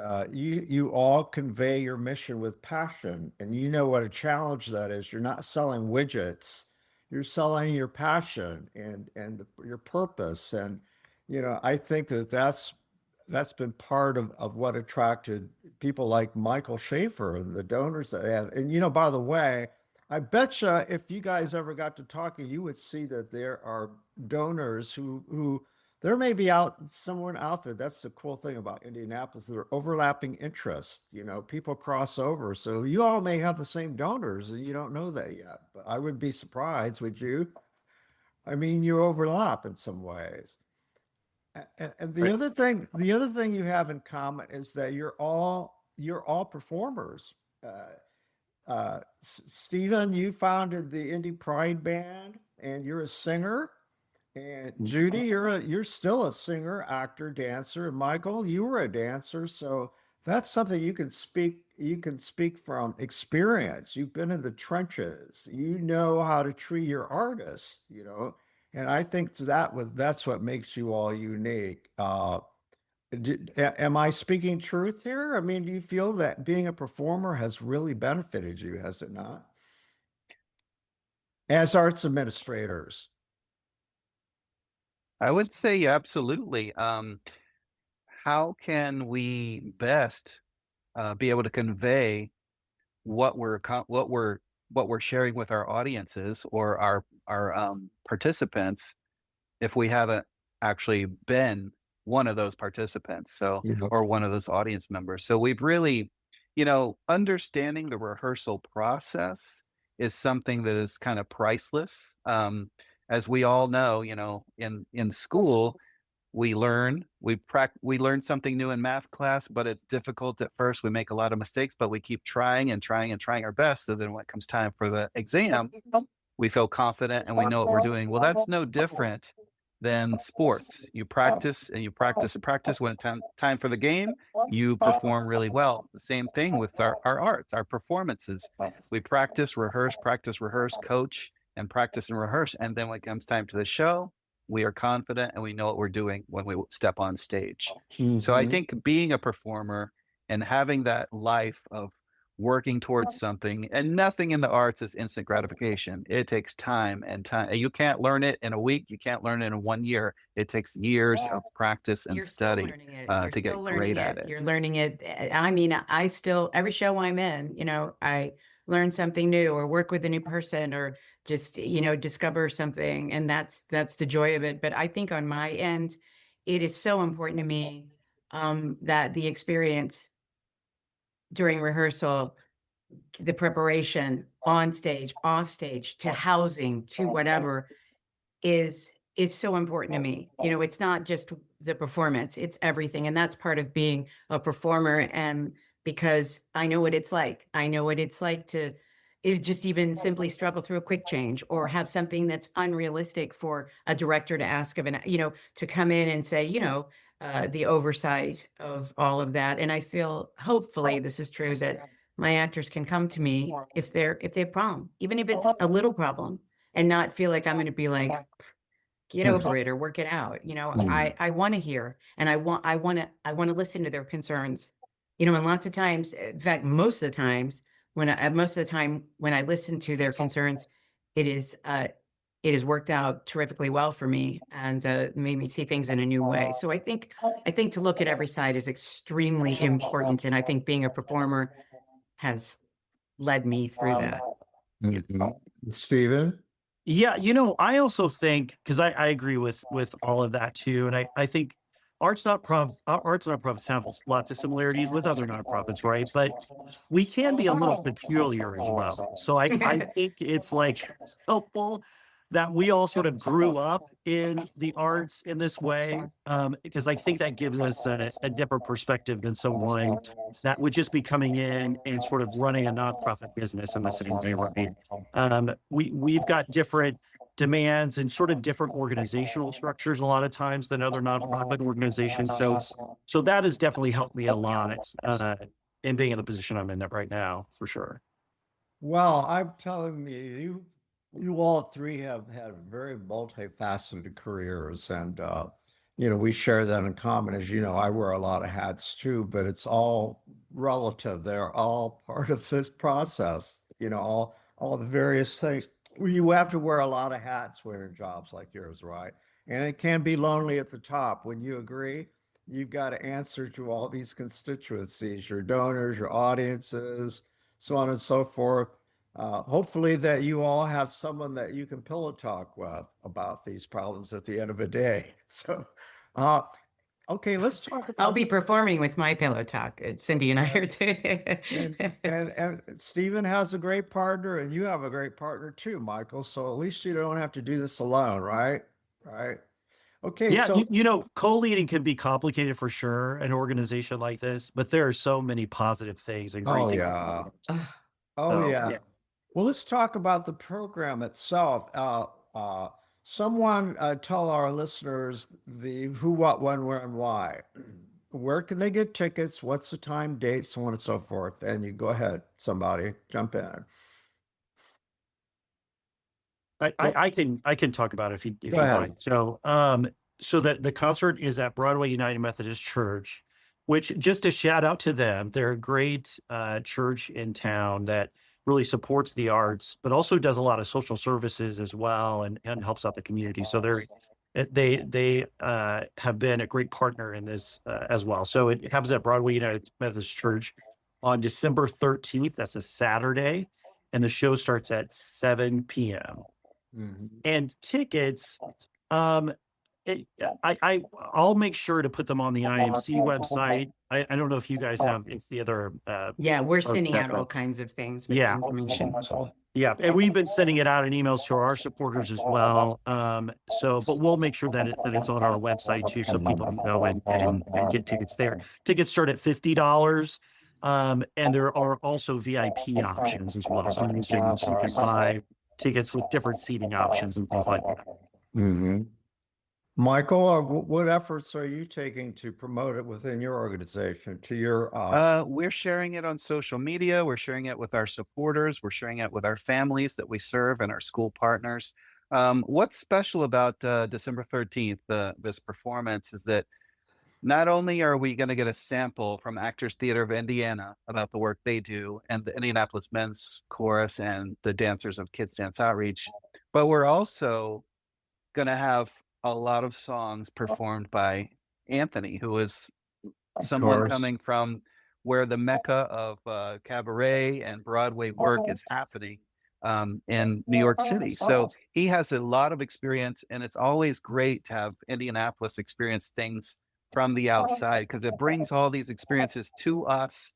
all convey your mission with passion, and you know what a challenge that is. You're not selling widgets. You're selling your passion and your purpose. And, I think that's been part of what attracted people like Michael Schaefer and the donors that they have. And, by the way, I bet you if you guys ever got to talking, you would see that there are donors who there may be someone out there. That's the cool thing about Indianapolis. There are overlapping interests. People cross over. So you all may have the same donors and you don't know that yet. But I would be surprised, would you? I mean, you overlap in some ways. And the other thing you have in common is that you're all performers. Stephen, you founded the Indie Pride Band, and you're a singer. And Judy, you're still a singer, actor, dancer. And Michael, you were a dancer. So That's something you can speak from experience. You've been in the trenches. You know how to treat your artists, and I think that's what makes you all unique. Am I speaking truth here? I mean, do you feel that being a performer has really benefited you, has it not? As arts administrators. I would say absolutely. How can we best be able to convey what we're sharing with our audiences or our participants if we haven't actually been one of those participants, or one of those audience members? So we've really, understanding the rehearsal process is something that is kind of priceless. As we all know, in school, we learn something new in math class, but it's difficult at first. We make a lot of mistakes, but we keep trying and trying and trying our best. So then when it comes time for the exam, we feel confident and we know what we're doing. Well, that's no different than sports. You practice and you practice and practice. When it's time for the game, you perform really well. The same thing with our arts, our performances. We practice, rehearse, coach, and practice and rehearse. And then when it comes time to the show, we are confident and we know what we're doing when we step on stage. So I think being a performer and having that life of working towards something, and nothing in the arts is instant gratification. It takes time and time. You can't learn it in a week. You can't learn it in 1 year. It takes years of practice and study to get great at it. You're learning it. I mean, I still, every show I'm in, I learn something new or work with a new person or just, discover something. And that's the joy of it. But I think on my end, it is so important to me that the experience during rehearsal, the preparation on stage, off stage, to housing, to whatever is so important to me. It's not just the performance, it's everything. And that's part of being a performer. And because I know what it's like. I know what it's like to just even simply struggle through a quick change or have something that's unrealistic for a director to ask of to come in and say, the oversight of all of that. And I feel, hopefully this is true, that my actors can come to me if they have a problem, even if it's a little problem, and not feel like I'm going to be like, get over it or work it out. I want to hear, and I want to listen to their concerns, and lots of times, in fact, most of the time when I listen to their concerns, it has worked out terrifically well for me and made me see things in a new way. So I think to look at every side is extremely important. And I think being a performer has led me through that. Stephen? Yeah, I also think, because I agree with all of that too. And I think arts nonprofits have lots of similarities with other nonprofits, right? But we can be a little peculiar as well. So I think it's like helpful that we all sort of grew up in the arts in this way, because I think that gives us a different perspective than someone that would just be coming in and sort of running a nonprofit business in the same way, right? We've got different demands and sort of different organizational structures a lot of times than other nonprofit organizations. So that has definitely helped me a lot in being in the position I'm in right now, for sure. Well, I'm telling you all three have had very multifaceted careers, and we share that in common. As you know, I wear a lot of hats too, but it's all relative. They're all part of this process. All the various things. You have to wear a lot of hats when in jobs like yours, right? And it can be lonely at the top. When you agree, you've got to answer to all these constituencies, your donors, your audiences, so on and so forth. Hopefully that you all have someone that you can pillow talk with about these problems at the end of the day. So, okay, let's talk about. I'll be performing with my pillow talk. Cindy and I are too. and Stephen has a great partner, and you have a great partner too, Michael. So at least you don't have to do this alone, right? Right. Okay. Yeah, so co-leading can be complicated for sure, an organization like this, but there are so many positive things and great things. Yeah. Well, let's talk about the program itself. Someone tell our listeners the who, what, when, where, and why where can they get tickets? What's the time, date, so on and so forth? And you go ahead, somebody jump in. I can talk about it if Go you ahead. like. So that the concert is at Broadway United Methodist Church, which, just a shout out to them. They're a great church in town that really supports the arts, but also does a lot of social services as well, and helps out the community. So they have been a great partner in this as well. So it happens at Broadway United Methodist Church on December 13th. That's a Saturday, and the show starts at 7 p.m. And tickets, I'll make sure to put them on the IMC website. I don't know if you guys have, it's the other. Yeah, we're sending out all kinds of things with information. Yeah, and we've been sending it out in emails to our supporters as well. But we'll make sure that it's on our website too, so people can go and get tickets there. Tickets start at $50. And there are also VIP options as well. So you can buy tickets with different seating options and things like that. Michael, what efforts are you taking to promote it within your organization? We're sharing it on social media. We're sharing it with our supporters. We're sharing it with our families that we serve and our school partners. What's special about December 13th, this performance, is that not only are we going to get a sample from Actors Theater of Indiana about the work they do, and the Indianapolis Men's Chorus and the dancers of Kids Dance Outreach, but we're also going to have a lot of songs performed by Anthony, who is someone coming from where the mecca of cabaret and Broadway work is happening in New York City. So he has a lot of experience, and it's always great to have Indianapolis experience things from the outside, because it brings all these experiences to us.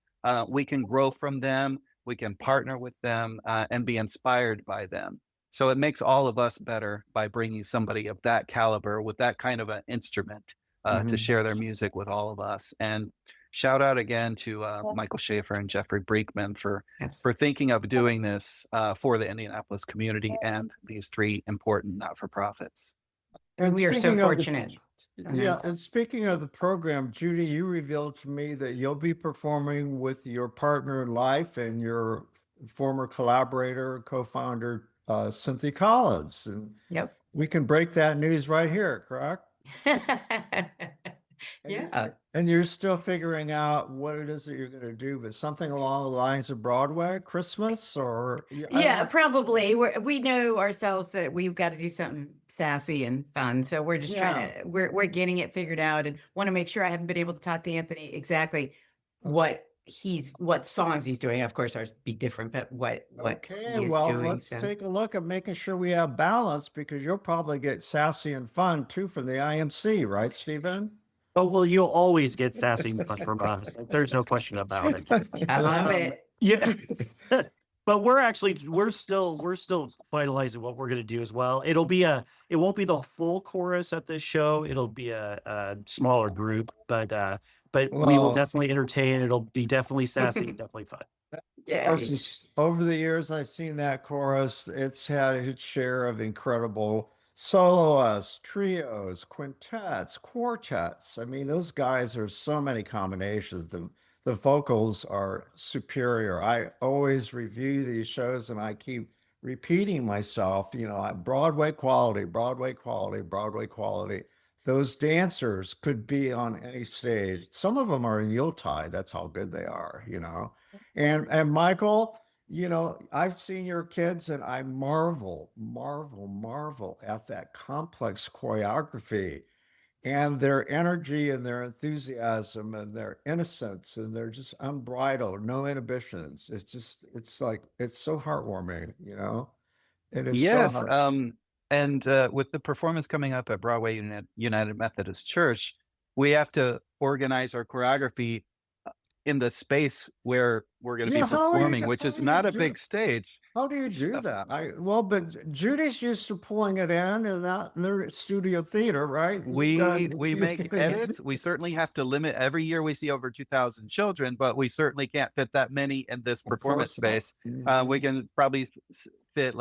We can grow from them, we can partner with them, and be inspired by them. So it makes all of us better by bringing somebody of that caliber with that kind of an instrument to share their music with all of us. And shout out again to Michael Schaefer and Jeffrey Brinkman for thinking of doing this for the Indianapolis community and these three important not-for-profits. And we are so fortunate. And speaking of the program, Judy, you revealed to me that you'll be performing with your partner in life and your former collaborator, co-founder, Cynthia Collins. And we can break that news right here, correct? And you're still figuring out what it is that you're going to do, but something along the lines of Broadway, Christmas, or probably. We know ourselves that we've got to do something sassy and fun, so we're just trying to we're getting it figured out, and want to make sure. I haven't been able to talk to Anthony exactly what songs he's doing. Of course, ours be different, but what he is doing. Let's take a look at making sure we have balance, because you'll probably get sassy and fun too from the IMC, right, Stephen? Oh, well, you'll always get sassy and fun from us. There's no question about it. I love it. Yeah. But we're still finalizing what we're going to do as well. It won't be the full chorus at this show. It'll be a smaller group, but we will definitely entertain. It'll be definitely sassy, definitely fun. Yeah. Over the years, I've seen that chorus. It's had its share of incredible soloists, trios, quintets, quartets. I mean, those guys are so many combinations. The vocals are superior. I always review these shows and I keep repeating myself, Broadway quality, Broadway quality, Broadway quality. Those dancers could be on any stage. Some of them are in Yuletide. That's how good they are, And Michael, I've seen your kids and I marvel at that complex choreography and their energy and their enthusiasm and their innocence, and they're just unbridled, no inhibitions. It's so heartwarming, It is. Yes. And with the performance coming up at Broadway United Methodist Church, we have to organize our choreography in the space where we're going to be performing, which is not a big stage. How do you do that? But Judy's used to pulling it in and that their studio theater, right? We make edits. We certainly have to limit. Every year we see over 2,000 children, but we certainly can't fit that many in this performance space. We can probably fit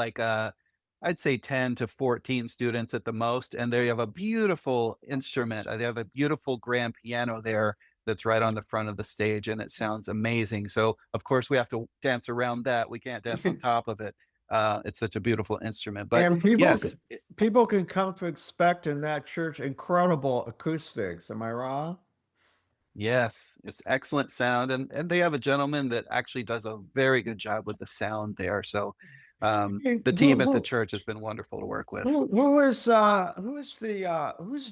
I'd say 10 to 14 students at the most. And they have a beautiful instrument. They have a beautiful grand piano there that's right on the front of the stage, and it sounds amazing. So of course we have to dance around that. We can't dance on top of it. It's such a beautiful instrument. But And people, yes, people can come to expect in that church incredible acoustics. Am I wrong? yes, it's excellent sound, and they have a gentleman that actually does a very good job with the sound there. So the team at the church has been wonderful to work with. Who's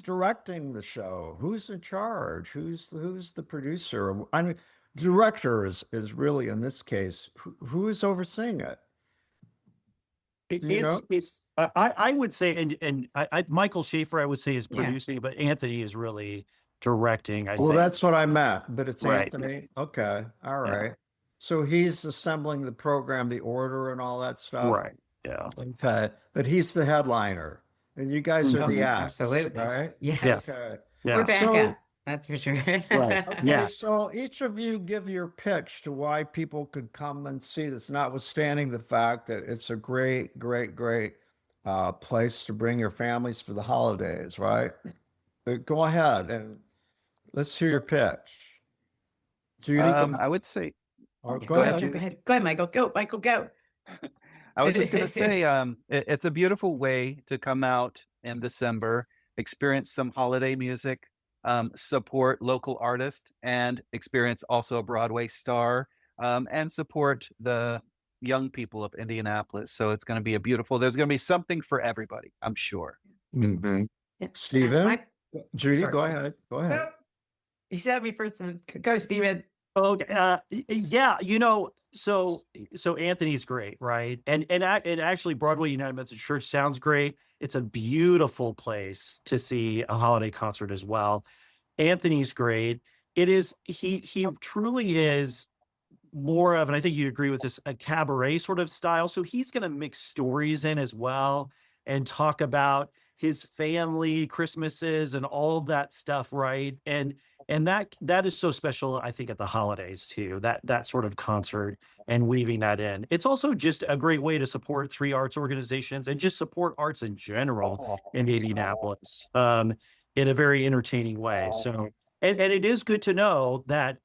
directing the show? Who's in charge? Who's the producer? I mean, director is really in this case. Who is overseeing it? Do you know? I would say, and Michael Schaefer, I would say, is Yeah. producing, but Anthony is really directing. I Well, think. that's what I meant, but it's Right. Anthony. Okay, all Yeah. right. So he's assembling the program, the order, and all that stuff. Right. Yeah. Okay, but he's the headliner, and you guys are the acts, Absolutely. right? Yes. Okay. Yeah. We're back So- at, that's for sure. Right. Okay, Yeah. so each of you give your pitch to why people could come and see this, notwithstanding the fact that it's a great, great, great place to bring your families for the holidays, right? Go ahead and let's hear your pitch. Judy, I would say, go go ahead, ahead. Judy. Go ahead. Go ahead, Michael. Go, Michael, go. I was just going to say, it's a beautiful way to come out in December, experience some holiday music, support local artists, and experience also a Broadway star, and support the young people of Indianapolis. So it's going to be there's going to be something for everybody, I'm sure. Mhm. Yeah. Steven? Judy, Sorry. go ahead. Go ahead. You said me first. Go, Steven. Oh, yeah. So Anthony's great, right? And actually, Broadway United Methodist Church sounds great. It's a beautiful place to see a holiday concert as well. Anthony's great. It is he truly is more of, and I think you agree with this, a cabaret sort of style. So he's going to mix stories in as well and talk about his family, Christmases, and all of that stuff, right? And that is so special, I think, at the holidays too. That sort of concert and weaving that in. It's also just a great way to support three arts organizations and just support arts in general in Indianapolis in a very entertaining way. So, and it is good to know that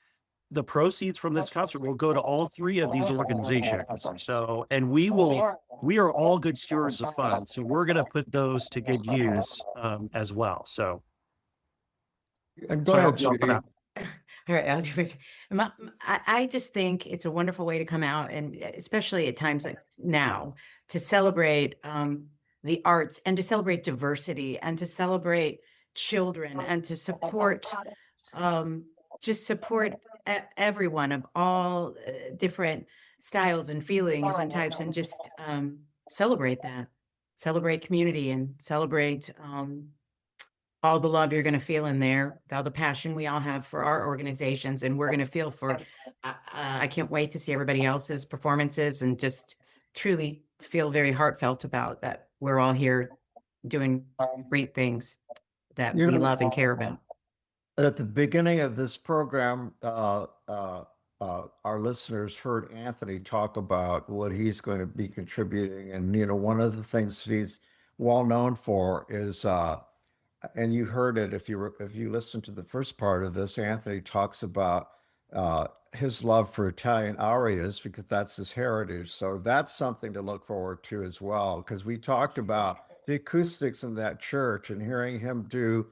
the proceeds from this concert will go to all three of these organizations. So, and we are all good stewards of funds. So we're going to put those to good use as well. So, And go sorry, ahead, I'll jump Judy. out. All right. I just think it's a wonderful way to come out, and especially at times like now, to celebrate the arts and to celebrate diversity and to celebrate children and to support just support everyone of all different styles and feelings and types, and just celebrate community and celebrate all the love you're going to feel in there, all the passion we all have for our organizations, and we're going to feel for. I can't wait to see everybody else's performances and just truly feel very heartfelt about that. We're all here doing great things that we love and care about. At the beginning of this program, our listeners heard Anthony talk about what he's going to be contributing. And, one of the things he's well known for is, and you heard it if you listened to the first part of this, Anthony talks about his love for Italian arias because that's his heritage. So that's something to look forward to as well, because we talked about the acoustics in that church and hearing him do.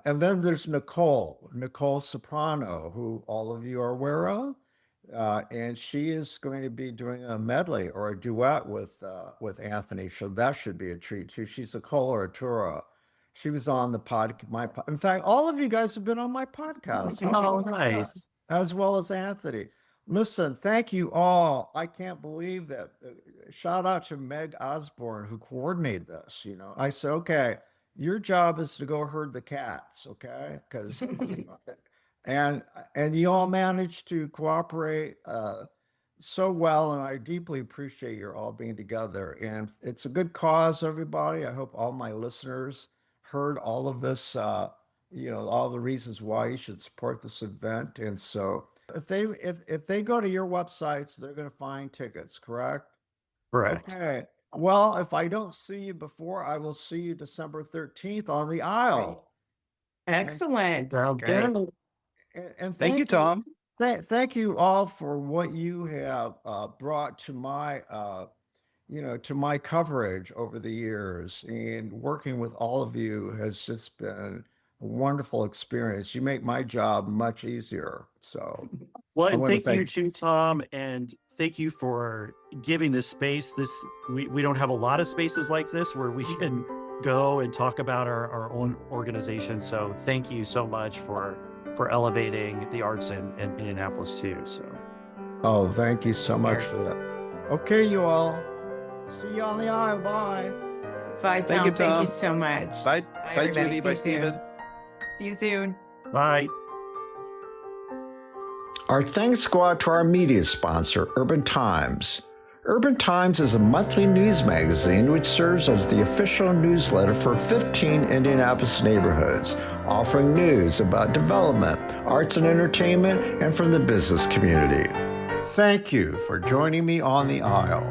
And then there's Nicole Soprano, who all of you are aware of. And she is going to be doing a medley or a duet with Anthony. So that should be a treat too. She's a coloratura. She was on the in fact, all of you guys have been on my podcast. Oh, nice. As well as Anthony. Listen, thank you all. I can't believe that. Shout out to Meg Osborne, who coordinated this. I said, okay, your job is to go herd the cats, okay? Because and you all managed to cooperate so well, and I deeply appreciate your all being together. And it's a good cause, everybody. I hope all my listeners heard all of this, all the reasons why you should support this event. And so if they go to your websites, they're going to find tickets, correct? Correct. Okay. Well, if I don't see you before, I will see you December 13th on the aisle. Excellent. Sounds Great. good. And Thank you, Tom. Thank you all for what you have brought to my, to my coverage over the years. And working with all of you has just been a wonderful experience. You make my job much easier. So, Well, I and wanna thank you to Tom, and thank you for giving this space. We don't have a lot of spaces like this where we can go and talk about our own organization. So thank you so much for elevating the arts in Indianapolis too. So Oh, thank you so much for that. Okay, you all. See you on the aisle. Bye. Bye, Tom. Thank you, Thank you Tom. so much. Bye, everybody. Judy. See Bye, you soon. Stephen. See you soon. bye. Our thanks go out to our media sponsor, Urban Times. Urban Times is a monthly news magazine which serves as the official newsletter for 15 Indianapolis neighborhoods, offering news about development, arts and entertainment, and from the business community. Thank you for joining me on the aisle.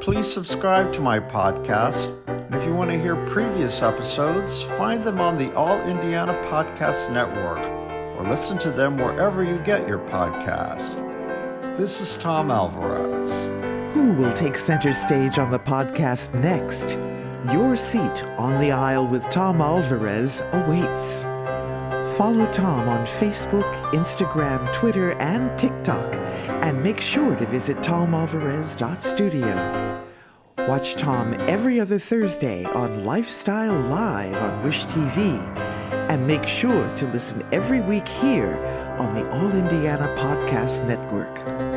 Please subscribe to my podcast, and if you want to hear previous episodes, find them on the All Indiana Podcast Network, or listen to them wherever you get your podcasts. This is Tom Alvarez. Who will take center stage on the podcast next? Your seat on the aisle with Tom Alvarez awaits. Follow Tom on Facebook, Instagram, Twitter, and TikTok, and make sure to visit tomalvarez.studio. Watch Tom every other Thursday on Lifestyle Live on Wish TV, and make sure to listen every week here on the All Indiana Podcast Network.